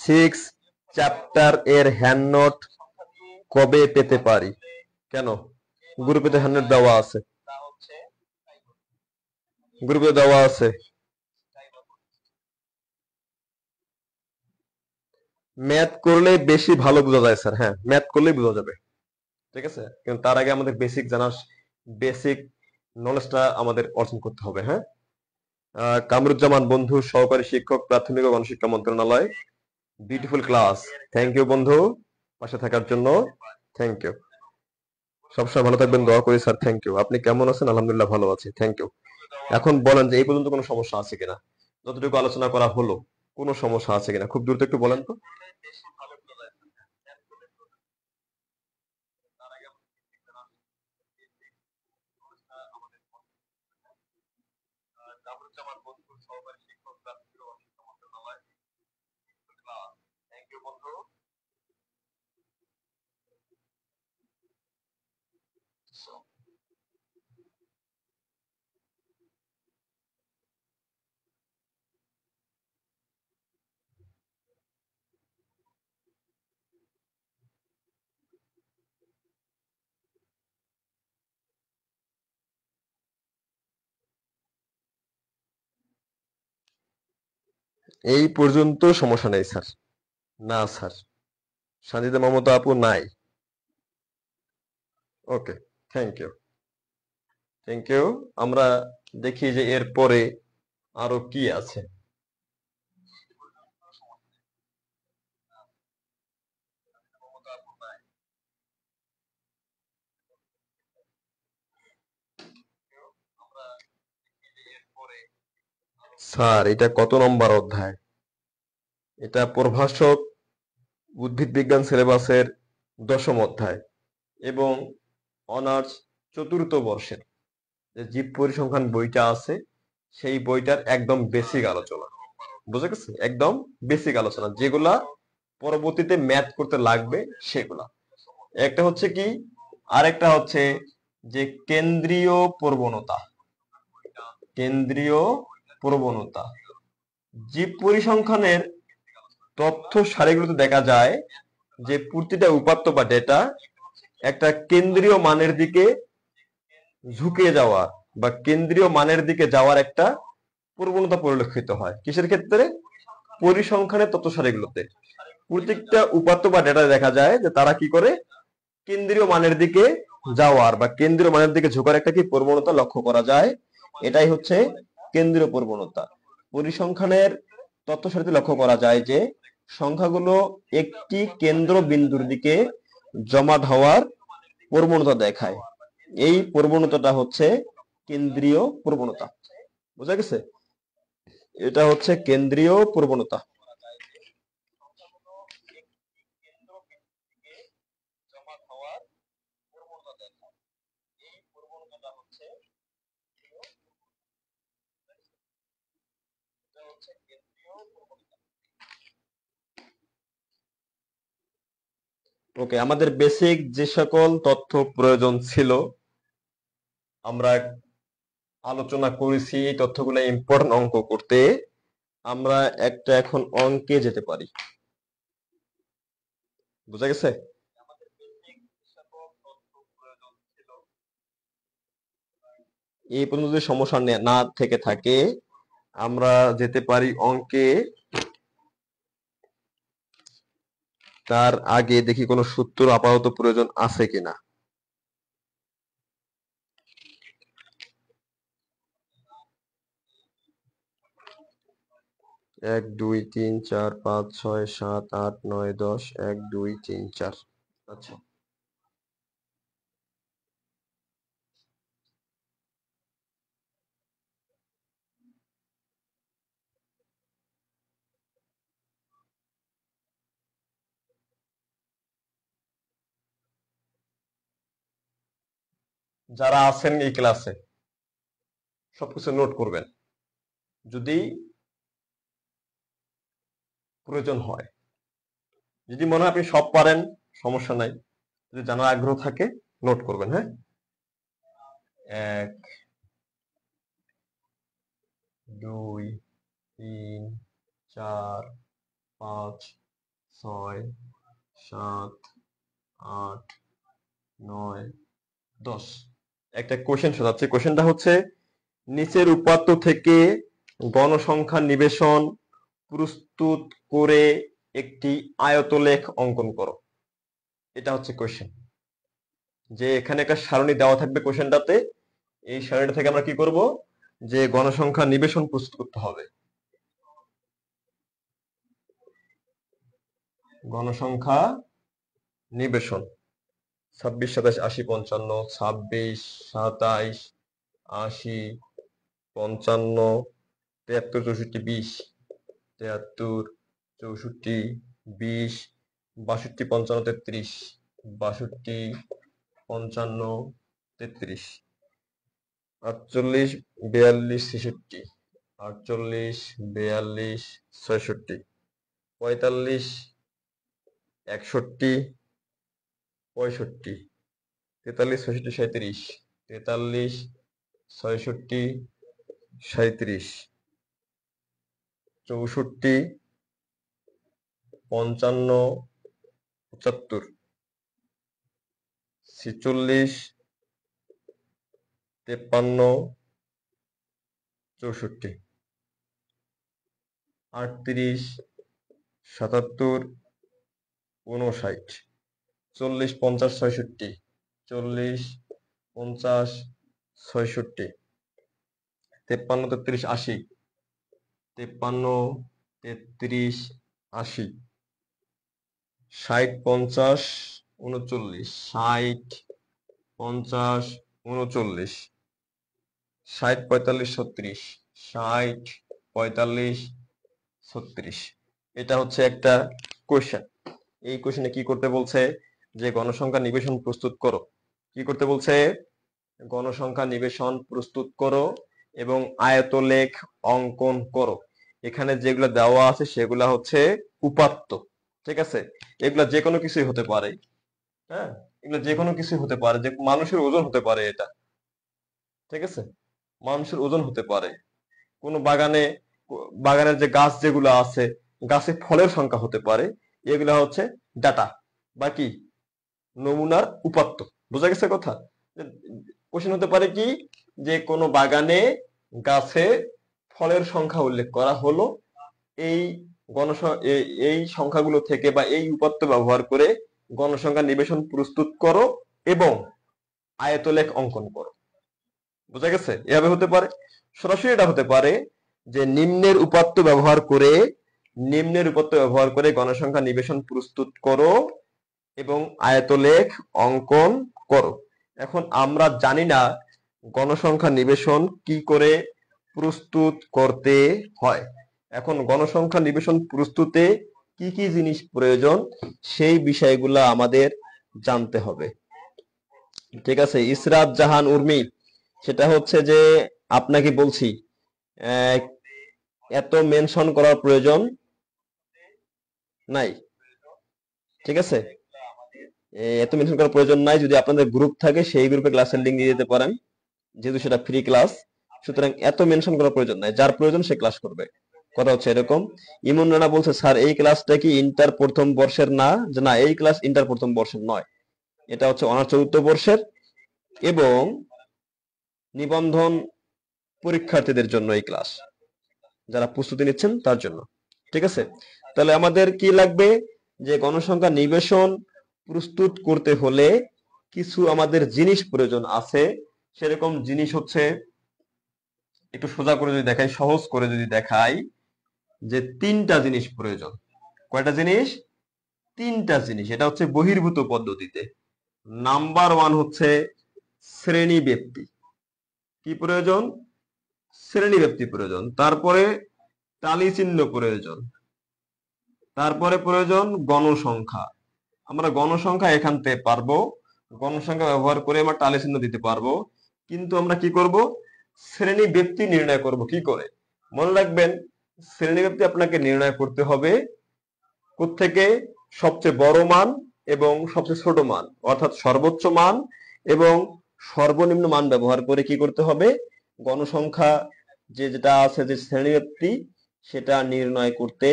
সিক্স চ্যাপ্টার এর হ্যান্ড নোট কবে পেতে পারি? কেন? গ্রুপে তো হ্যান্ড নোট দেওয়া আছে, গ্রুপে দেওয়া আছে। ম্যাথ করলে বেশি ভালো বোঝা যায় স্যার। হ্যাঁ, ম্যাথ করলেই বোঝা যাবে, ঠিক আছে, কিন্তু তার আগে আমাদের বেসিক নলেজটা আমাদের অর্জন করতে হবে। হ্যাঁ, কামরুজ্জামান বন্ধু, সহকারী শিক্ষক, প্রাথমিক ও গণশিক্ষা মন্ত্রণালয়। বিউটিফুল ক্লাস, থ্যাংক ইউ বন্ধু পাশে থাকার জন্য, থ্যাংক ইউ। সবসময় ভালো থাকবেন, দোয়া করি স্যার। Thank you. আপনি কেমন আছেন? আলহামদুলিল্লাহ ভালো আছি, থ্যাংক ইউ। এখন বলেন যে এই পর্যন্ত কোনো সমস্যা আছে কিনা, যতটুকু আলোচনা করা হলো কোনো সমস্যা আছে কিনা, খুব দ্রুত একটু বলেন তো। এই পর্যন্ত সমস্যা নেই স্যার। না স্যার, সানজিদা মমতা আপু নাই। ওকে, থ্যাংক ইউ, থ্যাংক ইউ। আমরা দেখি যে এরপরে আরো কি আছে। স্যার এটা কত নম্বর অধ্যায়? এটা প্রভাষক উদ্ভিদ বিজ্ঞান সিলেবাসের 10ম অধ্যায় এবং অনার্স 4র্থ বর্ষের যে জীব পরিসংখ্যান বইটা আছে সেই বইটার একদম বেসিক আলোচনা, বুঝা গেছে? একদম বেসিক আলোচনা যেগুলা পরবর্তীতে ম্যাথ করতে লাগবে সেগুলা। একটা হচ্ছে কি, আরেকটা হচ্ছে যে কেন্দ্রীয় প্রবণতা। কেন্দ্রীয় প্রবণতা, জীব পরিসংখ্যানের তথ্য সারিগুলোতে দেখা যায় যে প্রতিটা উপাত্ত বা ডেটা একটা কেন্দ্রীয় মানের দিকে ঝুঁকে যাওয়া বা কেন্দ্রীয় মানের দিকে যাওয়ার একটা প্রবণতা পরিলক্ষিত হয়। কিসের ক্ষেত্রে? পরিসংখ্যানের তথ্য সারিগুলোতে প্রত্যেকটা উপাত্ত বা ডেটা দেখা যায় যে তারা কি করে, কেন্দ্রীয় মানের দিকে যাওয়ার বা কেন্দ্রীয় মানের দিকে ঝোঁকার একটা কি প্রবণতা লক্ষ্য করা যায়। এটাই হচ্ছে কেন্দ্রীয় প্রবণতা। পরিসংখ্যানের তথ্য সারিতে লক্ষ্য করা যায় যে সংখ্যাগুলো একটি কেন্দ্র বিন্দুর দিকে জমাট হওয়ার প্রবণতা দেখায়। এই প্রবণতাটা হচ্ছে কেন্দ্রীয় প্রবণতা। বুঝা গেছে? এটা হচ্ছে কেন্দ্রীয় প্রবণতা। ওকে, আমাদের বেসিক যে সকল তথ্য প্রয়োজন ছিল আমরা আলোচনা করেছি, এই তথ্যগুলো ইম্পর্টেন্ট অঙ্ক করতে। আমরা একটা এখন অঙ্কে যেতে পারি। বুঝা গেছে? এই পর্যন্ত যদি সমস্যা না থেকে থাকে আমরা যেতে পারি অঙ্কে। তার আগে দেখি কোনো সূত্র আপাতত প্রয়োজন আছে কিনা। 1 2 3 4 5 6 7 8 9 10 1 2 3 4। আচ্ছা, যারা আছেন এই ক্লাসে সবকিছু নোট করবেন, যদি প্রয়োজন হয়। যদি মনে হয় আপনি সব পারেন সমস্যা নাই, যদি জানার আগ্রহ থাকে নোট করবেন। হ্যাঁ, 1 2 3 4 5 6 7 8 9 10। একটা কোশ্চেন শোনাচ্ছি। কোশ্চেনটা হচ্ছে নিচের উপাত্ত থেকে গণসংখ্যা নিবেশন প্রস্তুত করে একটি আয়তলেখ অঙ্কন করো। এটা হচ্ছে কোশ্চেন, যে এখানে একটা সারণী দেওয়া থাকবে কোশ্চেনটাতে। এই সারণীটা থেকে আমরা কি করব, যে গণসংখ্যা নিবেশন প্রস্তুত করতে হবে। গণসংখ্যা নিবেশন 26 27 80 55, 26 27 80 55, 73 64 20, 73 64 20, 62 55 33, 62 55 33, 48 42 66, 48 42 66, 45 61 65, 43 66 37, 43 66 37, 64 55 75, 46 53 64, 38 77 59, 40 50 66, 40 50 66, 53 33 80, 53 33 80, 60 50 39, 60 50 39, 60 45 36, 60 45 36। এটা হচ্ছে একটা কোশ্চেন। এই কোশ্চেনে কি করতে বলছে, যে গণসংখ্যা নিবেশন প্রস্তুত করো। কি করতে বলছে? গণসংখ্যা নিবেশন প্রস্তুত করো এবং আয়তলেখ অঙ্কন করো। এখানে যেগুলো দেওয়া আছে সেগুলা হচ্ছে উপাত্ত, ঠিক আছে? এগুলা যে কোনো কিছুই হতে পারে, হ্যাঁ, এগুলো যে কোনো কিছুই হতে পারে, যে মানুষের ওজন হতে পারে এটা, ঠিক আছে? মানুষের ওজন হতে পারে, কোনো বাগানের যে গাছ যেগুলো আছে, গাছে ফলের সংখ্যা হতে পারে, এগুলা হচ্ছে ডাটা বা কি নমুনার উপাত্ত। বোঝা গেছে কথা? কোশ্চেন হতে পারে কি, যে কোনো বাগানে গাছে ফলের সংখ্যা উল্লেখ করা হলো, এই এই সংখ্যাগুলো থেকে বা এই উপাত্ত ব্যবহার করে গণসংখ্যা নিবেশন প্রস্তুত করো এবং আয়তলেখ অঙ্কন করো। বোঝা গেছে? এভাবে হতে পারে। সরাসরি এটা হতে পারে যে নিম্নের উপাত্ত ব্যবহার করে গণসংখ্যা নিবেশন প্রস্তুত করো এবং আয়তলেখ অঙ্কন করো। এখন আমরা জানি না গণসংখ্যা নিবেশন কি করে প্রস্তুত করতে হয়। এখন গণসংখ্যা নিবেশন প্রস্তুতে কি কি জিনিস প্রয়োজন সেই বিষয়গুলো আমাদের জানতে হবে, ঠিক আছে? ইসরাত জাহান উর্মি, সেটা হচ্ছে যে আপনাকে বলছি, আহ, এত মেনশন করার প্রয়োজন নাই, ঠিক আছে? এত মেনশন করার প্রয়োজন নাই। যদি আপনাদের গ্রুপ থাকে সেই গ্রুপে ক্লাসের লিঙ্ক দিয়ে দিতে পারেন, যেহেতু সেটা ফ্রি ক্লাস, সুতরাং এত মেনশন করার প্রয়োজন নাই। যার প্রয়োজন সে ক্লাস করবে। কথা হচ্ছে এরকম। ইমন রানা বলছে, স্যার এই ক্লাসটা কি ইন্টার প্রথম বর্ষের না? যে না, এই ক্লাস ইন্টার প্রথম বর্ষের নয়, এটা হচ্ছে অনার্স চতুর্থ বর্ষের এবং নিবন্ধন পরীক্ষার্থীদের জন্য এই ক্লাস, যারা প্রস্তুতি নিচ্ছেন তার জন্য, ঠিক আছে? তাহলে আমাদের কি লাগবে, যে গণসংখ্যা নিবেশন প্রস্তুত করতে হলে কিছু আমাদের জিনিস প্রয়োজন আছে। সেরকম জিনিস হচ্ছে, একটু সোজা করে যদি দেখাই, সহজ করে যদি দেখাই, যে তিনটা জিনিস প্রয়োজন। কয়টা জিনিস? তিনটা জিনিস। এটা হচ্ছে বহির্ভূত পদ্ধতিতে। নাম্বার ওয়ান হচ্ছে শ্রেণী ব্যক্তি। কি প্রয়োজন? শ্রেণী ব্যক্তি প্রয়োজন। তারপরে তালি চিহ্ন প্রয়োজন। তারপরে প্রয়োজন গণসংখ্যা। আমরা গণসংখ্যা এখান থেকে পারবো, গণসংখ্যা ব্যবহার করে আমরা টালি চিহ্ন দিতে পারবো। কিন্তু আমরা কি করব? শ্রেণী ব্যক্তি নির্ণয় করব কি করে? মনে রাখবেন, শ্রেণী ব্যক্তি আপনাকে নির্ণয় করতে হবে কোত্থেকে? সবচেয়ে বড় মান এবং সবচেয়ে ছোট মান, অর্থাৎ সর্বোচ্চ মান এবং সর্বনিম্ন মান ব্যবহার করে কি করতে হবে? গণসংখ্যা যেটা আছে, যে শ্রেণী ব্যক্তি, সেটা নির্ণয় করতে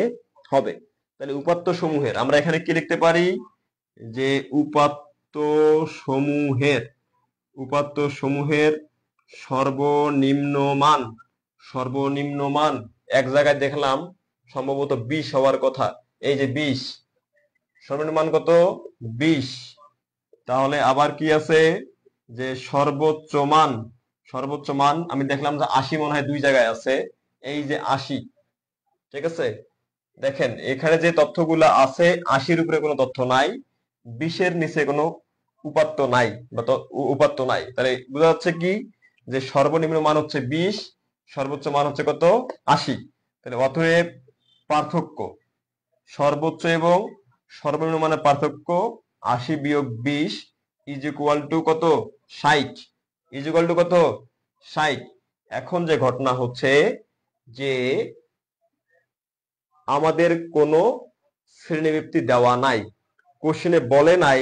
হবে। তাহলে উপাত্ত সমূহের আমরা এখানে কি লিখতে পারি, যে উপাত্ত সমূহের সর্বনিম্ন মান এক জায়গায় দেখলাম সম্ভবত 20 হওয়ার কথা। এই যে 20, সর্বনিম্ন মান কত? 20। তাহলে আবার কি আছে, যে সর্বোচ্চ মান আমি দেখলাম যে 80 মনে হয় দুই জায়গায় আছে। এই যে 80, ঠিক আছে? দেখেন এখানে যে তথ্যগুলো আছে, 80-র উপরে কোনো তথ্য নাই, 20-এর নিচে কোনো উপাত্ত নাই। তাহলে বোঝা যাচ্ছে কি, যে সর্বনিম্ন মান হচ্ছে 20, সর্বোচ্চ মান হচ্ছে কত? 80। তাহলে অতএব পার্থক্য, সর্বোচ্চ এবং সর্বনিম্ন মানের পার্থক্য 80 বিয়োগ 20 ইজ ইকুয়াল টু কত? 60। ইজ ইকুয়াল টু কত? 60। এখন যে ঘটনা হচ্ছে, যে আমাদের কোনো শ্রেণীব্যক্তি দেওয়া নাই, কোশ্চেনে বলে নাই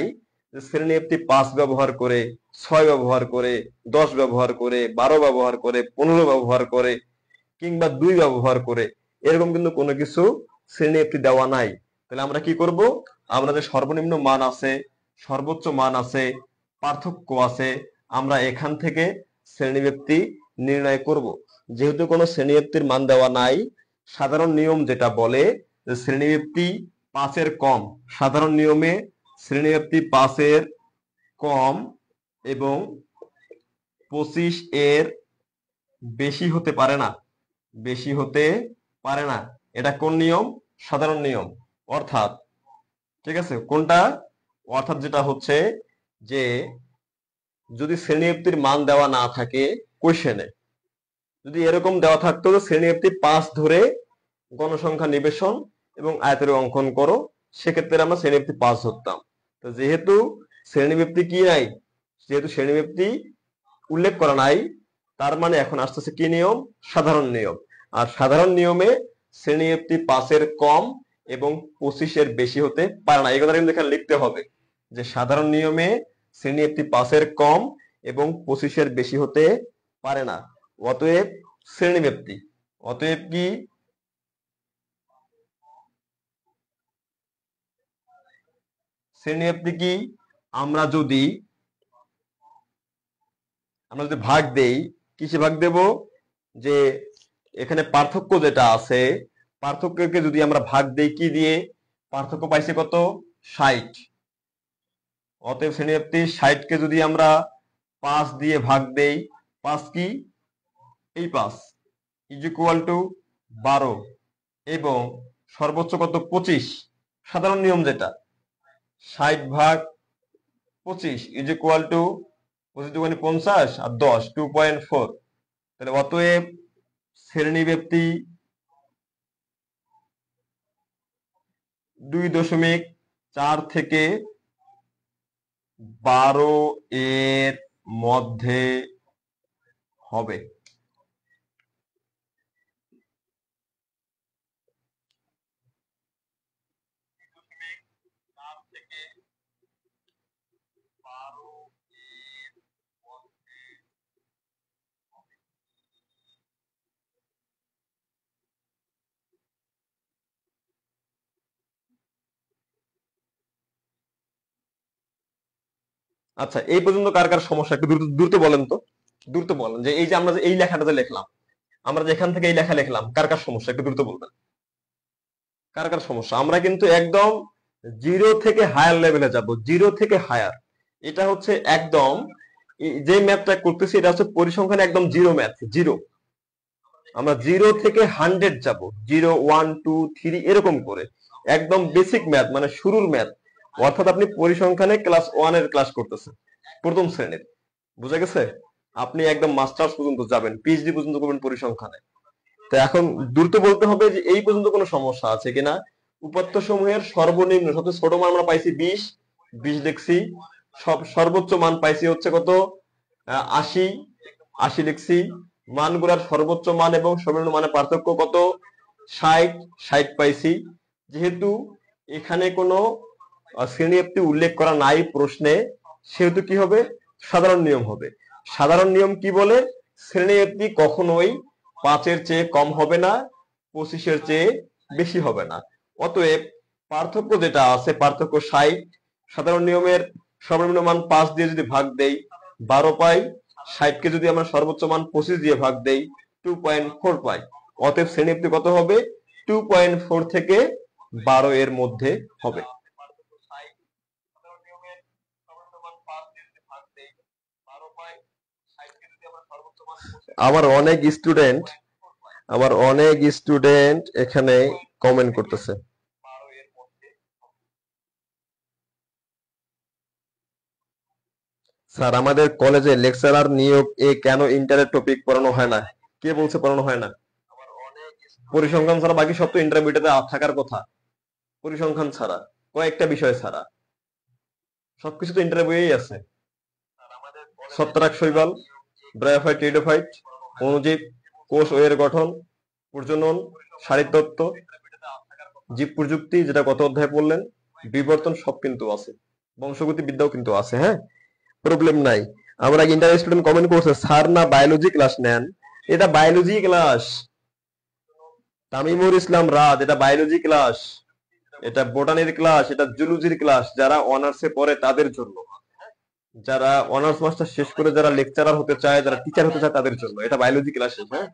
যে শ্রেণীব্যক্তি 5 ব্যবহার করে, 6 ব্যবহার করে, 10 ব্যবহার করে, 12 ব্যবহার করে, 15 ব্যবহার করে, কিংবা 2 ব্যবহার করে, এরকম কিন্তু কোনো কিছু শ্রেণীব্যক্তি দেওয়া নাই। তাহলে আমরা কি করব? আমরা যে সর্বনিম্ন মান আছে, সর্বোচ্চ মান আছে, পার্থক্য আছে, আমরা এখান থেকে শ্রেণীব্যক্তি নির্ণয় করব। যেহেতু কোনো শ্রেণীব্যক্তির মান দেওয়া নাই, সাধারণ নিয়ম যেটা বলে যে শ্রেণীব্যক্তি 5-এর কম, সাধারণ নিয়মে শ্রেণীব্যক্তি 5-এর কম এবং 25 এর বেশি হতে পারে না, এটা কোন নিয়ম? সাধারণ নিয়ম। অর্থাৎ, ঠিক আছে, কোনটা? অর্থাৎ যেটা হচ্ছে, যে যদি শ্রেণীব্যক্তির মান দেওয়া না থাকে কোশ্চেনে, যদি এরকম দেওয়া থাকতো যে শ্রেণীব্যক্তি 5 ধরে গণসংখ্যা নিবেশন এবং আয়তের অঙ্কন করো, সেক্ষেত্রে আমরা শ্রেণীব্যক্তি 5 ধরতাম। তো যেহেতু শ্রেণীব্যক্তি কি নাই, যেহেতু শ্রেণীব্যক্তি উল্লেখ করা নাই, তার মানে এখন আসতেছে কি নিয়ম? সাধারণ নিয়ম। আর সাধারণ নিয়মে শ্রেণীব্যক্তি 5-এর কম এবং 25-এর বেশি হতে পারে না। এই কথাটা কিন্তু এখানে লিখতে হবে যে সাধারণ নিয়মে শ্রেণীব্যক্তি 5-এর কম এবং 25-এর বেশি হতে পারে না। অতএব শ্রেণীব্যক্তি, অতএব কি শ্রেণীব্যক্তি কি আমরা যদি ভাগ দেই, কিসে ভাগ দেব? যে এখানে পার্থক্য যেটা আছে, পার্থক্যকে যদি আমরা ভাগ দেই কি দিয়ে? পার্থক্য পাইছে কত? 60। অতএব শ্রেণীব্যক্তি 60-কে যদি আমরা 5 দিয়ে ভাগ দেই, 5 কি? এই 5 ইজ ইকুয়াল টু 12 এবং সর্বোচ্চ কত? 25। সাধারণ নিয়ম যেটা 60 ভাগ 25 ইজ ইকুয়াল টু 25 50 আর 10 2.4। তাহলে অতএব শ্রেণীব্যক্তি 2.4 থেকে 12 এর মধ্যে হবে। আচ্ছা, এই পর্যন্ত কার কার সমস্যা একটু দ্রুত দ্রুত বলেন তো, দ্রুত বলেন যে এই যে আমরা যে এই লেখাটা যে লিখলাম, আমরা যেখান থেকে এই লেখা লিখলাম, কার কার সমস্যা একটু দ্রুত বলবেন। কার কার সমস্যা? আমরা কিন্তু একদম জিরো থেকে হায়ার লেভেলে যাব, জিরো থেকে হায়ার। এটা হচ্ছে একদম যে ম্যাথটা করতেছি এটা হচ্ছে পরিসংখ্যান একদম জিরো ম্যাথ, জিরো। আমরা 0 থেকে 100 যাব, 0 1 2 3 এরকম করে একদম বেসিক ম্যাথ, মানে শুরুর ম্যাথ। অর্থাৎ আপনি পরিসংখ্যানে ক্লাস 1 এর ক্লাস করতেছেন, প্রথম শ্রেণীর। বুঝা গেছে? আপনি একদম মাস্টার্স পর্যন্ত যাবেন, পিএইচডি পর্যন্ত করবেন পরিসংখ্যানে। তো এখন দ্রুত বলতে হবে যে এই পর্যন্ত কোনো সমস্যা আছে কিনা। উপাত্ত সমূহের সর্বনিম্ন সবচেয়ে ছোট মান আমরা পাইছি 20, 20 লিখছি। সর্বোচ্চ মান পাইছি হচ্ছে কত? 80, 80 লিখছি। মানগুলার সর্বোচ্চ মান এবং সর্বনিম্ন মানের পার্থক্য কত? 60, 60 পাইছি। যেহেতু এখানে কোনো শ্রেণীব্যক্তি উল্লেখ করা নাই প্রশ্নে, সেহেতু কি হবে? সাধারণ নিয়ম হবে। সাধারণ নিয়ম কি বলে? শ্রেণীব্যক্তি কখনোই 5-এর চেয়ে কম হবে না, 25-এর চেয়ে বেশি হবে না। অতএব পার্থক্য যেটা আছে, পার্থক্য 60, সাধারণ নিয়মের সর্বনিম্ন মান 5 দিয়ে যদি ভাগ দেই 12 পাই, 60-কে যদি আমরা সর্বোচ্চ মান 25 দিয়ে ভাগ দেই 2.4 পাই। অতএব শ্রেণীব্যক্তি কত হবে? 2.4 থেকে 12 এর মধ্যে হবে। আমার অনেক স্টুডেন্ট এখানে কমেন্ট করতেছে। স্যার, আমাদের কলেজে লেকচারার নিয়োগ এ কেন ইন্টারের টপিক পড়ানো হয় না? কে বলছে পড়ানো হয় না? পরিসংখ্যান ছাড়া বাকি সব তো ইন্টারমিডিয়েটে থাকার কথা। পরিসংখ্যান ছাড়া, কয়েকটা বিষয় ছাড়া সবকিছু তো ইন্টারভিউই আছে। ছত্রাক শৈবাল, ব্রায়োফাইট, টেরিডোফাইট, অণুজীব, কোষ ও এর গঠন, প্রজনন, শারীরতত্ত্ব, জীব প্রযুক্তি যেটা গত অধ্যায়ে পড়লেন, বিবর্তন সব কিন্তু আছে। বংশগতি বিদ্যাও কিন্তু আছে। হ্যাঁ, প্রবলেম নাই। আমরা ইন্টার স্টুডেন্ট কমেন্ট করছে স্যার না বায়োলজি ক্লাস নেন। এটা বায়োলজি ক্লাস। তামিমুর ইসলাম রাত, এটা বায়োলজি ক্লাস, এটা বোটানির ক্লাস, এটা জুলজির ক্লাস। যারা অনার্সে পড়ে তাদের জন্য, যারা অনার্স মাস্টার শেষ করে যারা লেকচারার হতে চায়, যারা টিচার হতে চায় তাদের জন্য এটা বায়োলজি ক্লাস। হ্যাঁ,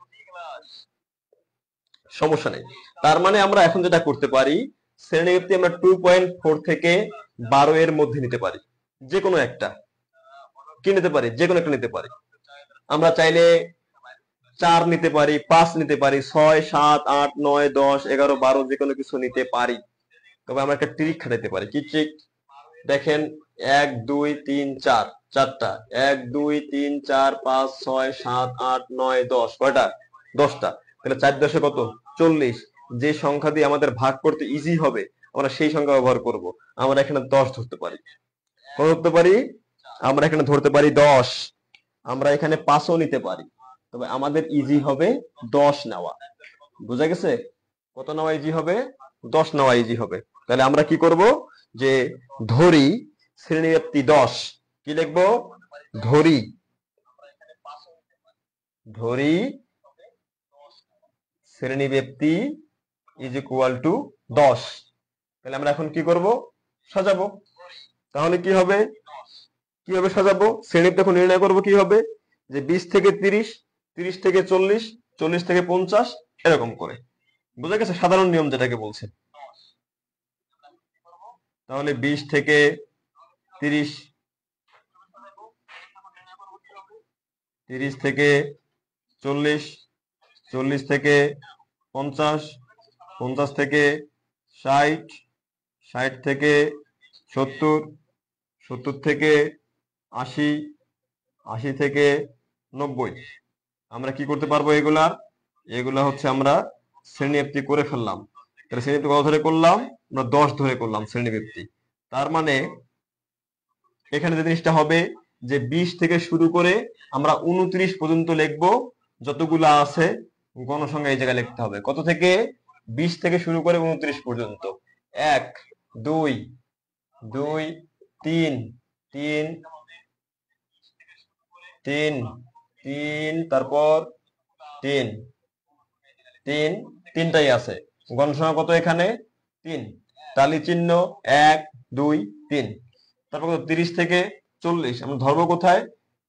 সমস্যা নেই। তার মানে আমরা এখন যেটা করতে পারি, শ্রেণীব্যক্তি আমরা 2.4 থেকে 12 এর মধ্যে নিতে পারি। যে কোনো একটা কি নিতে পারি? যে কোনো একটা নিতে পারি। আমরা চাইলে 4 নিতে পারি, 5 নিতে পারি, 6, 7, 8, 9, 10, 11, 12 যে কোনো কিছু নিতে পারি। তবে আমরা একটা ট্রিক খাটাইতে পারি। কি ট্রিক? দেখেন 1 2 3 4, চারটা। 1 2 3 4 5 6 7 8 9 10, কয়টা? 10টা। তাহলে 4 10 কত? 40। যে সংখ্যা দিয়ে আমাদের ভাগ করতে ইজি হবে আমরা সেই সংখ্যা ব্যবহার করব। আমরা এখানে 10 ধরতে পারি। কত ধরতে পারি? আমরা এখানে ধরতে পারি 10। আমরা এখানে 5ও নিতে পারি। তবে আমাদের ইজি হবে 10 নেওয়া। বুঝা গেছে? কত নেওয়া ইজি হবে? 10 নেওয়া ইজি হবে। তাহলে আমরা কি করব, যে ধরি শ্রেণীব্যাপ্তি 10। কি লিখবো? ধরি ধরি শ্রেণীব্যাপ্তি ইজ ইকুয়াল টু 10। তাহলে আমরা এখন কি করব? সাজাবো। তাহলে কি হবে? কিভাবে সাজাবো? শ্রেণী তখন নির্ণয় করব কি হবে, যে 20 থেকে 30, 30 থেকে 40, 40 থেকে 50, এরকম করে। বুঝা গেছে? সাধারণ নিয়ম যেটাকে বলছে। তাহলে 20 থেকে 30, 30 থেকে 40, 40 থেকে 50, 50 থেকে 60, 60 থেকে 70, 70 থেকে 80, 80 থেকে 90। আমরা কি করতে পারবো? এগুলা হচ্ছে আমরা শ্রেণীব্যাপ্তি করে ফেললাম। তাহলে শ্রেণীব্যাপ্তি কত ধরে করলাম? আমরা 10 ধরে করলাম শ্রেণীব্যাপ্তি। তার মানে এখানে যে জিনিসটা হবে, যে 20 থেকে শুরু করে আমরা 29 পর্যন্ত লিখবো। যতগুলা আছে গণসংখ্যা এই জায়গায় লিখতে হবে। কত থেকে? 20 থেকে শুরু করে 29 পর্যন্ত। 1 2 2 3 3 3 3, তারপর 3 3, তিনটাই আছে। গণসংখ্যা কত এখানে? 3। তালি চিহ্ন 1 2 3। তারপর কত? 30 থেকে 40। আমরা ধরবো কোথায়?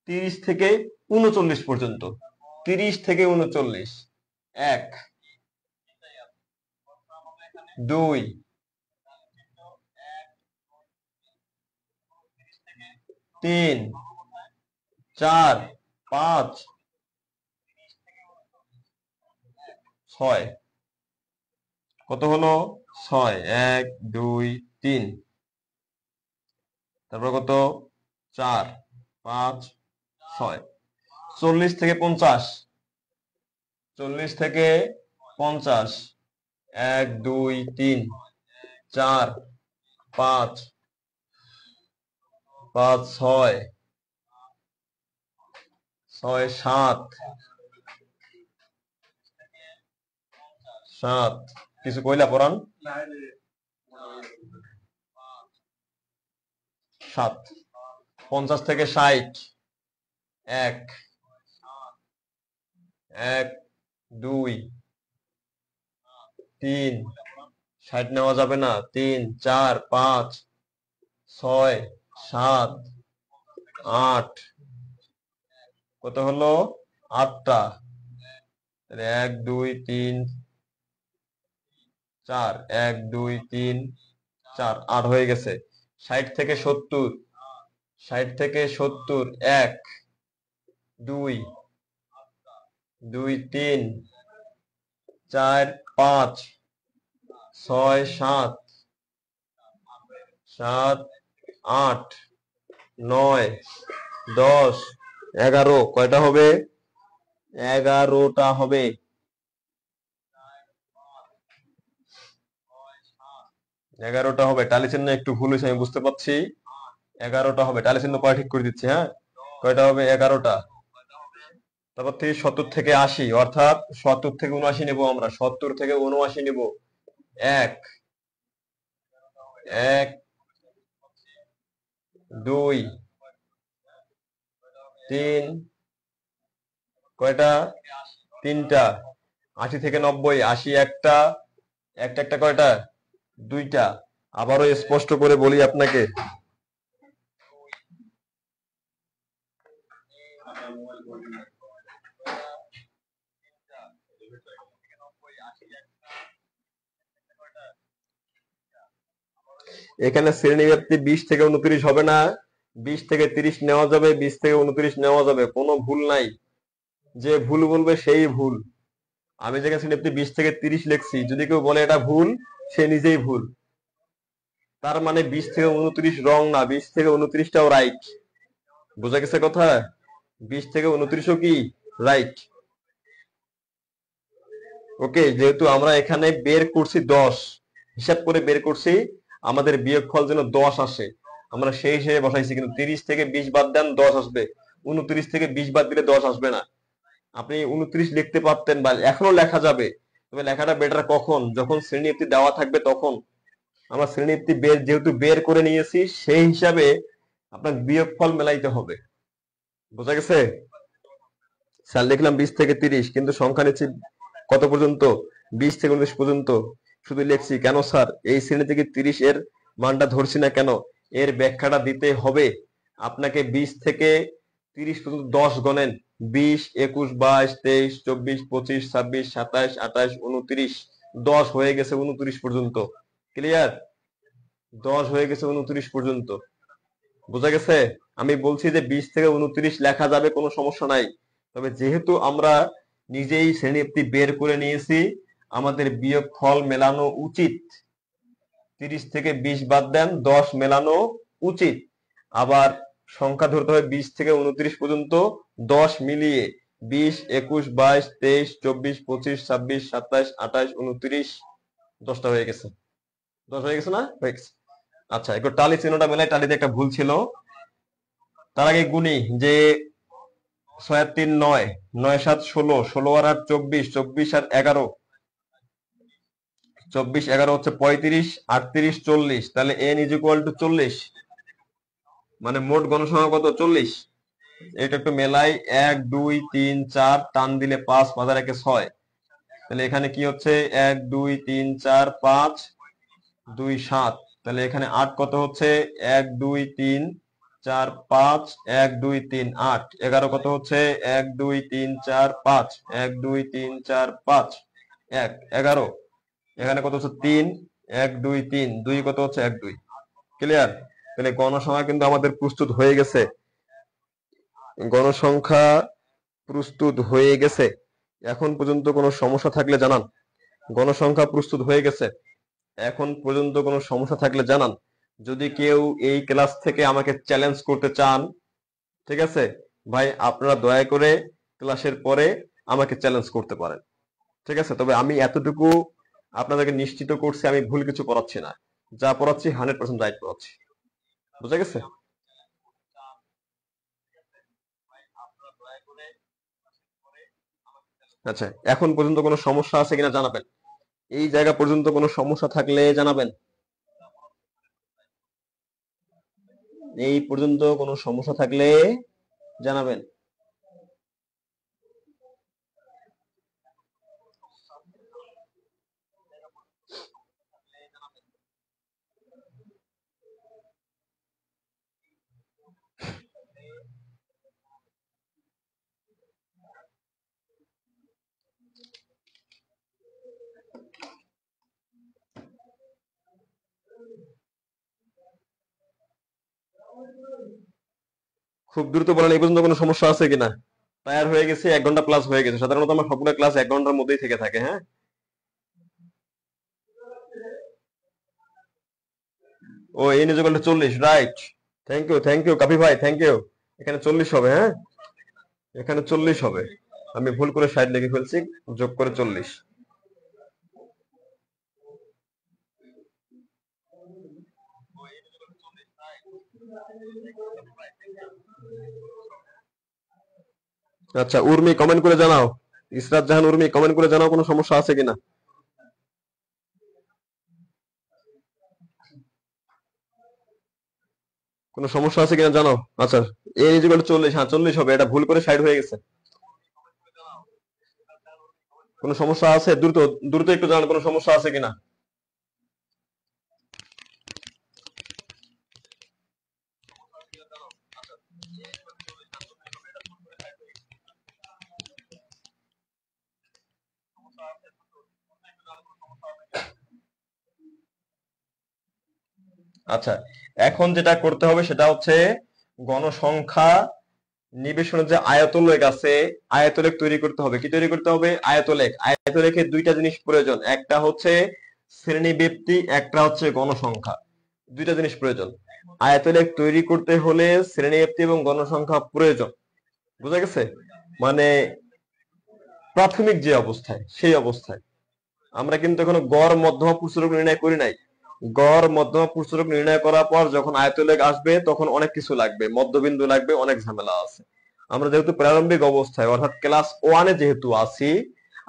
30 থেকে 39 পর্যন্ত। 30 থেকে 39। 1 2 3 4 5 6। কত হলো? 6। 1 2 3। তারপর কত? 4 5 6। 40 থেকে 50, 40 থেকে 50। 1 2 3 4 5 5 6 6 7 7। কিছু কইলা পরান? 7। 50 থেকে 60। 1 1 2 3। 60 নেওয়া যাবে না। 3 4 5 6 7 8। কত হলো? 8টা। 1 2 3 4। 1 2 3 4, 8 হয়ে গেছে। 60 থেকে 70, 60 থেকে 70। 1 2 2 3 4 5 6 7 7 8 9 10 11। কয়টা হবে? 11টা হবে। 11টা হবে। টালি চিহ্ন একটু ভুল হয়েছে, আমি বুঝতে পারছি। 11টা হবে। টালি চিহ্ন পরে ঠিক করে দিচ্ছি। হ্যাঁ, কয়টা হবে? 11টা। তারপর থেকে 70 থেকে 80, অর্থাৎ 70 থেকে 79 নেব আমরা। 70 থেকে 79 নেব। 1 1 2 3। কয়টা? 3টা। 80 থেকে 90। 80 একটা। একটা একটা কয়টা? 2টা। আবারও স্পষ্ট করে বলি আপনাকে, এখানে শ্রেণীব্যাপ্তি 20 থেকে 29 হবে না। 20 থেকে 30 নেওয়া যাবে, 20 থেকে 29 নেওয়া যাবে, কোনো ভুল নাই। যে ভুল বলবে সেই ভুল। আমি যেখানে শ্রেণীব্যাপ্তি 20 থেকে 30 লিখছি, যদি কেউ বলে এটা ভুল, সে নিজেই ভুল। তার মানে 20 থেকে 29 রং না, 20 থেকে 29টাও রাইট। বোঝা গেছে কথা? 20 থেকে 29ও কি রাইট? ওকে, যেহেতু আমরা এখানে বের করছি 10, হিসাব করে বের করছি, আমাদের বিয়োগফল যেন 10 আসে, আমরা সেই হিসেবে বসাইছি। কিন্তু 30 থেকে 20 বাদ দেন 10 আসবে, 29 থেকে 20 বাদ দিলে 10 আসবে না। আপনি 29 লিখতে পারতেন বা এখনো লেখা যাবে, তবে লেখাটা বেটার কখন, যখন শ্রেণীবৃত্তি দেওয়া থাকবে তখন। আমরা শ্রেণীবৃত্তি যেহেতু বের করে নিয়েছি, সেই হিসাবে আপনার বিয়োগফল মেলাইতে হবে। বোঝা গেছে? স্যার লিখলাম 20 থেকে 30, কিন্তু সংখ্যা নিচ্ছি কত পর্যন্ত? 20 থেকে 19 পর্যন্ত। শুধু লিখছি কেন স্যার? এই শ্রেণী থেকে 30 এর মানটা ধরছি না কেন? এর ব্যাখ্যাটা দিতে হবে। আপনাকে 20 থেকে 30 পর্যন্ত 10 গণেন। 20, 21, 22, 23, 24, 25, 26, 27, 28, 29। 10 হয়ে গেছে 29 পর্যন্ত। ক্লিয়ার? 10 হয়ে গেছে 29 পর্যন্ত। বোঝা গেছে? আমি বলছি যে 20 থেকে 29 লেখা যাবে, কোনো সমস্যা নাই। তবে যেহেতু আমরা নিজেই শ্রেণীবৃত্তি বের করে নিয়েছি, আমাদের বিয়োগফল মেলানো উচিত। 30 থেকে 20 বাদ দেন, 10 মেলানো উচিত। আবার সংখ্যা ধরতে হবে 20 থেকে 29 পর্যন্ত 10 মিলিয়ে। 20, 21, 22, 23, 24, 25, 26, 27, 28, 29। 10টা হয়ে গেছে। 10 হয়ে গেছে না? হয়ে গেছে। আচ্ছা, একটু টালি চিহ্নটা মেলাই, টালিতে একটা ভুল ছিল। তার আগে গুনি যে 6 আর 3 9, 9 7 16, 16 আর 8 24, 24 আর 11, 24 11 হচ্ছে 35, 38 40। তাহলে n ইজ ইকুয়াল টু 40, মানে মোট গণসংখ্যা কত? 40। এটা একটু মেলাই, 1 2 3 4, টান দিলে 5, 5 আর 1 6। তাহলে এখানে কি হচ্ছে? 1 2 3 4 5 2 7। তাহলে এখানে 8 কত হচ্ছে? 1 2 3 4 5 1 2 3 8। 11 কত হচ্ছে? 1 2 3 4 5 1 2 3 4 5 1 11। এখানে কত হচ্ছে? 3 1 2 3 2 কত হচ্ছে? 1 2। ক্লিয়ার? তাহলে গণসংখ্যা কিন্তু আমাদের প্রস্তুত হয়ে গেছে। গণসংখ্যা প্রস্তুত হয়ে গেছে। এখন পর্যন্ত কোনো সমস্যা থাকলে জানান। গণসংখ্যা প্রস্তুত হয়ে গেছে। এখন পর্যন্ত কোনো সমস্যা থাকলে জানান। যদি কেউ এই ক্লাস থেকে আমাকে চ্যালেঞ্জ করতে চান, ঠিক আছে ভাই, আপনারা দয়া করে ক্লাসের পরে আমাকে চ্যালেঞ্জ করতে পারেন। ঠিক আছে? তবে আমি এতটুকু আপনাদেরকে নিশ্চিত করছি, আমি ভুল কিছু পড়াচ্ছি না। যা পড়াচ্ছি 100% রাইট পড়াচ্ছি। বুঝা গেছে? আচ্ছা, এখন পর্যন্ত কোনো সমস্যা আছে কিনা জানাবেন। এই জায়গা পর্যন্ত কোনো সমস্যা থাকলে জানাবেন। এই পর্যন্ত কোনো সমস্যা থাকলে জানাবেন। খুব দ্রুত বলেন, এই পর্যন্ত কোনো সমস্যা আছে কিনা। টায়ার হয়ে গেছে, 1 ঘন্টা প্লাস হয়ে গেছে। সাধারণত আমার সবগুলো ক্লাস 1 ঘন্টার মধ্যেই থেকে থাকে। হ্যাঁ, ও এই নিজ 40, রাইট। থ্যাংক ইউ কাপি ভাই, থ্যাংক ইউ। এখানে 40 হবে। হ্যাঁ, এখানে 40 হবে। আমি ভুল করে 60 লিখে ফেলছি, যোগ করে 40। আচ্ছা, উর্মি কমেন্ট করে জানাও। ইসরাত জাহান উর্মি কমেন্ট করে জানাও কোনো সমস্যা আছে কিনা। কোনো সমস্যা আছে কিনা জানাও। আচ্ছা, এ ইজ ইকুয়াল টু 40, হ্যাঁ 40 হবে। এটা ভুল করে 60 হয়ে গেছে। কোনো সমস্যা আছে? দ্রুত দ্রুত একটু জানান কোনো সমস্যা আছে কিনা। আচ্ছা, এখন যেটা করতে হবে সেটা হচ্ছে গণসংখ্যা নিবেশনের যে আয়তলেখ আছে, আয়তলেখ তৈরি করতে হবে। কি তৈরি করতে হবে? আয়তলেখ। আয়তলেখে দুইটা জিনিস প্রয়োজন, একটা হচ্ছে শ্রেণীব্যাপ্তি, একটা হচ্ছে গণসংখ্যা। দুইটা জিনিস প্রয়োজন। আয়তলেখ তৈরি করতে হলে শ্রেণীব্যাপ্তি এবং গণসংখ্যা প্রয়োজন। বুঝা গেছে? মানে প্রাথমিক যে অবস্থায়, সেই অবস্থায় আমরা কিন্তু এখনো গড় মধ্যমা প্রচুরক নির্ণয় করি নাই। গড় মধ্যমা প্রচুরক নির্ণয় করার পর যখন আয়তলেখ আসবে তখন অনেক কিছু লাগবে, মধ্যবিন্দু লাগবে, অনেক ঝামেলা আছে। আমরা যেহেতু প্রারম্ভিক অবস্থায় অর্থাৎ ক্লাস 1-এ যেহেতু আছি,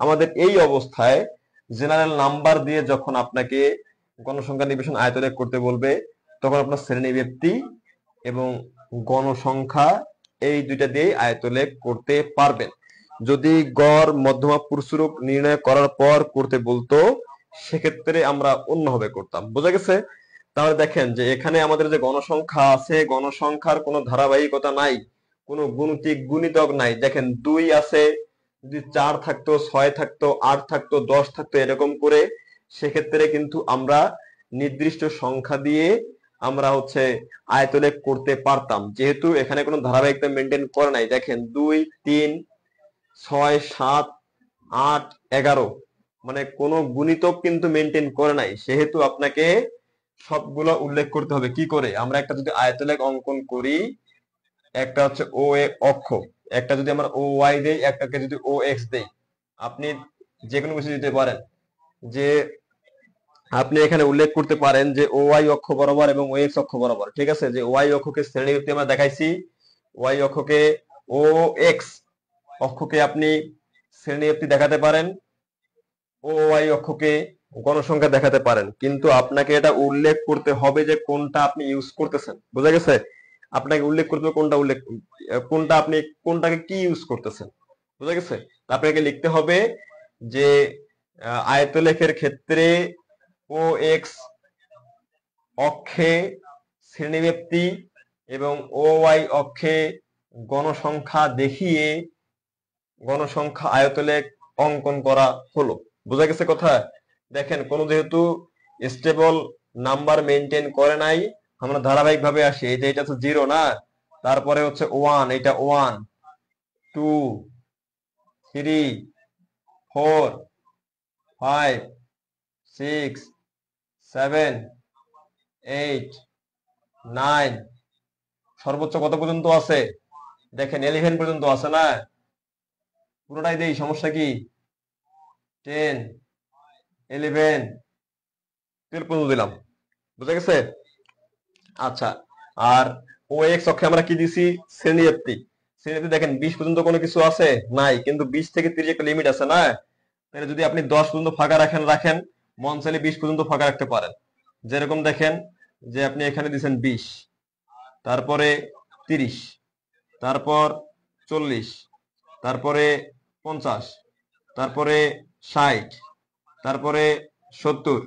আমাদের এই অবস্থায় জেনারেল নাম্বার দিয়ে যখন আপনাকে গণসংখ্যা নিবেশন আয়তলেখ করতে বলবে, তখন আপনার শ্রেণীব্যক্তি এবং গণসংখ্যা এই দুইটা দিয়ে আয়তলেখ করতে পারবেন। যদি গড় মধ্যমা পুরুষরূপ নির্ণয় করার পর করতে বলতো, সেক্ষেত্রে আমরা অন্যভাবে করতাম। বোঝা গেছে? তাহলে দেখেন যে এখানে আমাদের যে গণসংখ্যা আছে, গণসংখ্যার কোনো ধারাবাহিকতা নাই, কোনো গুণিতক নাই। দেখেন 2 আছে, যদি 4 থাকতো, 6 থাকতো, 8 থাকতো, 10 থাকতো, এরকম করে, সেক্ষেত্রে কিন্তু আমরা নির্দিষ্ট সংখ্যা দিয়ে আমরা আয়তলেখ করতে পারতাম। যেহেতু এখানে কোনো ধারাবাহিকতা মেনটেন করে নাই, দেখেন 2, 3, 6, 7, 8, 11, মানে কোনো গুণিতক কিন্তু মেনটেন করে নাই, সেহেতু আপনাকে সবগুলো উল্লেখ করতে হবে। কি করে? আমরা একটা যদি আয়তলেখ অঙ্কন করি, একটা হচ্ছে ও এ অক্ষ, একটা যদি আমরা ও ওয়াই দেই, একটাকে যদি ও এক্স দেই, আপনি যে কোনো কিছু দিতে পারেন। যে আপনি এখানে উল্লেখ করতে পারেন যে ও ওয়াই অক্ষ বরাবর এবং ও এক্স অক্ষ বরাবর, ঠিক আছে? যে ওয়াই অক্ষকে শ্রেণীবৃত্তি আমরা দেখাইছি, ওয়াই অক্ষকে, ও এক্স অক্ষকে আপনি শ্রেণীবৃত্তি দেখাতে পারেন, ও ওয়াই অক্ষকে গণসংখ্যা দেখাতে পারেন, কিন্তু আপনাকে এটা উল্লেখ করতে হবে যে কোনটা আপনি ইউজ করতেছেন। বোঝা গেছে? আপনাকে উল্লেখ করতে হবে কোনটা আপনি কোনটাকে কি ইউজ করতেছেন। বোঝা গেছে? আপনাকে লিখতে হবে যে আয়তলেখের ক্ষেত্রে ও এক্স অক্ষে শ্রেণীব্যক্তি এবং ও ওয়াই অক্ষে গণসংখ্যা দেখিয়ে গণসংখ্যা আয়তলেখ অঙ্কন করা হলো। বোঝা গেছে কথা? দেখেন, যেহেতু স্টেবল নাম্বার মেনটেন করে নাই, আমরা ধারাবাহিক ভাবে আসি। এই যে এটা হচ্ছে 0 না, তারপরে হচ্ছে 1, এটা 1, 2, 3, 4, 5, 6, 7, 8, 9, সর্বোচ্চ কত পর্যন্ত আছে? দেখেন 11 পর্যন্ত আছে না? পুরোটাই দেই, সমস্যা কি? 10, 11, 12 পর্যন্ত দিলাম। বুঝা গেছে? আচ্ছা, আর ও এক্স অক্ষে আমরা কি দিছি? শ্রেণীব্যক্তি। শ্রেণীব্যক্তি দেখেন 20 পর্যন্ত কোনো কিছু আছে নাই, কিন্তু 20 থেকে 30 একটা লিমিট আছে না? তাহলে যদি আপনি 10 পর্যন্ত ফাঁকা রাখেন, মন চাইলে 20 পর্যন্ত ফাঁকা রাখতে পারেন। যেরকম দেখেন যে আপনি এখানে দিচ্ছেন 20, তারপরে 30, তারপর 40, তারপরে 50, তারপরে 60, তারপরে 70।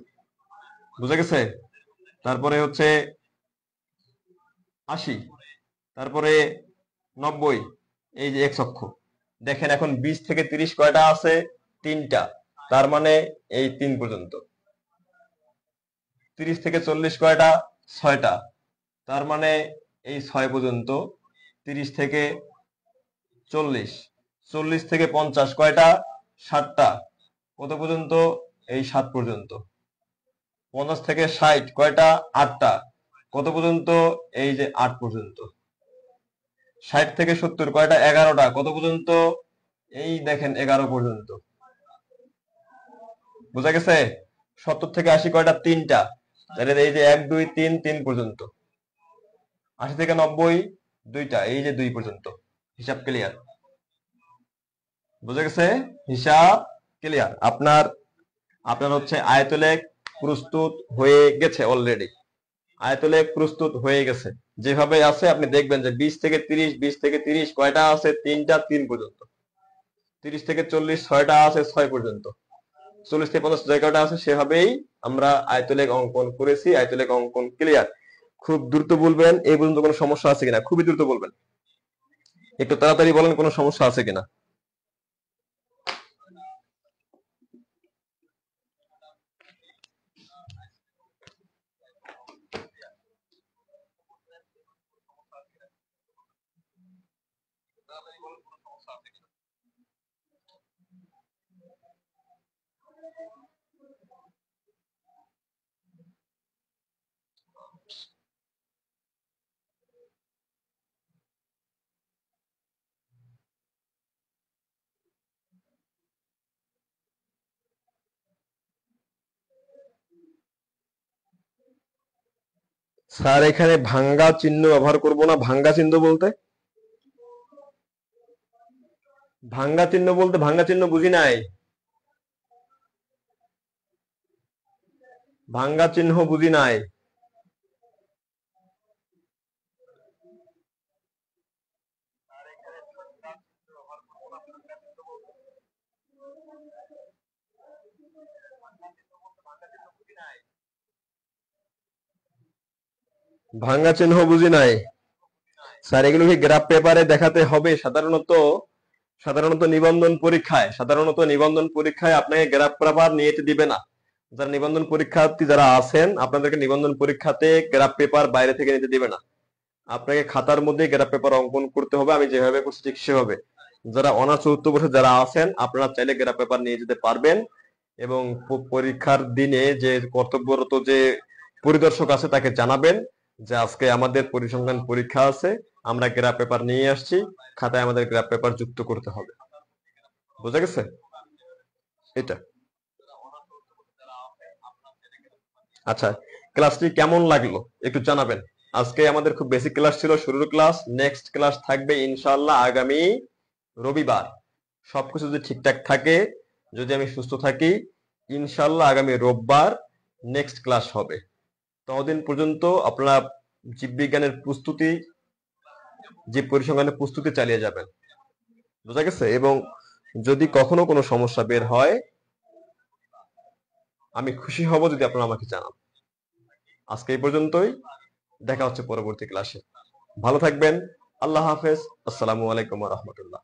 বুঝা গেছে? তারপরে হচ্ছে 80, তারপরে 90, এই যে এক্স অক্ষ। দেখেন এখন 20 থেকে 30 কয়টা আছে? 3টা, তার মানে এই 3 পর্যন্ত। 30 থেকে 40 কয়টা? 6টা, তার মানে এই 6 পর্যন্ত। 30 থেকে 40, 40 থেকে 50 কয়টা? 7টা, কত পর্যন্ত? এই 7 পর্যন্ত। 50 থেকে 60 কয়টা? 8টা, কত পর্যন্ত? এই যে 8 পর্যন্ত। 60 থেকে 70 কয়টা? 11টা, কত পর্যন্ত? এই দেখেন 11 পর্যন্ত। বুঝা গেছে? 70 থেকে 80 কয়টা? 3টা, তাহলে এই যে 1, 2, 3, 3 পর্যন্ত। 80 থেকে 90 2টা, এই যে 2 পর্যন্ত। হিসাব ক্লিয়ার? বুঝা গেছে? হিসাব ক্লিয়ার? আপনার আপনার আয়তলেখ প্রস্তুত হয়ে গেছে অলরেডি। আয়তলেখ প্রস্তুত হয়ে গেছে, যেভাবে আছে আপনি দেখবেন যে 20 থেকে 30, 20 থেকে 30 কয়টা আছে? 3টা, 3 পর্যন্ত। 30 থেকে 40 6টা আছে, 6 পর্যন্ত। 40 থেকে 50 যে কয়টা আছে সেভাবেই আমরা আয়তলেখ অঙ্কন করেছি। আয়তলেখ অঙ্কন ক্লিয়ার? খুব দ্রুত বলবেন এই পর্যন্ত কোনো সমস্যা আছে কিনা, খুবই দ্রুত বলবেন, একটু তাড়াতাড়ি বলেন কোনো সমস্যা আছে কিনা। স্যার এখানে ভাঙ্গা চিহ্ন ব্যবহার করব না। ভাঙ্গা চিহ্ন বলতে ভাঙ্গা চিহ্ন বলতে ভাঙ্গা চিহ্ন বুঝি নাই। ভাঙ্গা চিহ্ন বুঝি নাই। ভাঙ্গা চিহ্ন বুঝি নাই স্যার, এগুলো কি গ্রাফ পেপারে দেখাতে হবে? সাধারণত নিবন্ধন পরীক্ষায় আপনাকে গ্রাফ পেপার নিয়ে যেতে দিবে না। যারা নিবন্ধন পরীক্ষার্থী যারা আছেন, আপনাদেরকে নিবন্ধন পরীক্ষাতে গ্রাফ পেপার বাইরে থেকে নিতে দিবে না। আপনাকে খাতার মধ্যে গ্রাফ পেপার অঙ্কন করতে হবে, আমি যেভাবে করছি ঠিক সেভাবে। যারা অনার্স চতুর্থ বর্ষে যারা আছেন, আপনারা চাইলে গ্রাফ পেপার নিয়ে যেতে পারবেন এবং পরীক্ষার দিনে যে কর্তব্যরত যে পরিদর্শক আছে তাকে জানাবেন যে আজকে আমাদের পরিসংখ্যান পরীক্ষা আছে, আমরা গ্রাফ পেপার নিয়ে আসছি, খাতায় আমাদের গ্রাফ পেপার যুক্ত করতে হবে। বুঝা গেছে? এটা আচ্ছা, ক্লাসটি কেমন লাগলো একটু জানাবেন। আজকে আমাদের খুব বেসিক ক্লাস ছিল, শুরুর ক্লাস। নেক্সট ক্লাস থাকবে ইনশাআল্লাহ আগামী রবিবার। সবকিছু যদি ঠিকঠাক থাকে, যদি আমি সুস্থ থাকি, ইনশাআল্লাহ আগামী রোববার নেক্সট ক্লাস হবে। ততদিন পর্যন্ত আপনারা জীববিজ্ঞানের প্রস্তুতি, যে পরিসংখ্যানের প্রস্তুতি চালিয়ে যাবেন। বোঝা গেছে? এবং যদি কখনো কোনো সমস্যা বের হয়, আমি খুশি হব যদি আপনারা আমাকে জানান। আজকে এই পর্যন্তই, দেখা হচ্ছে পরবর্তী ক্লাসে। ভালো থাকবেন। আল্লাহ হাফেজ। আসসালামু আলাইকুম ওয়া রাহমাতুল্লাহ।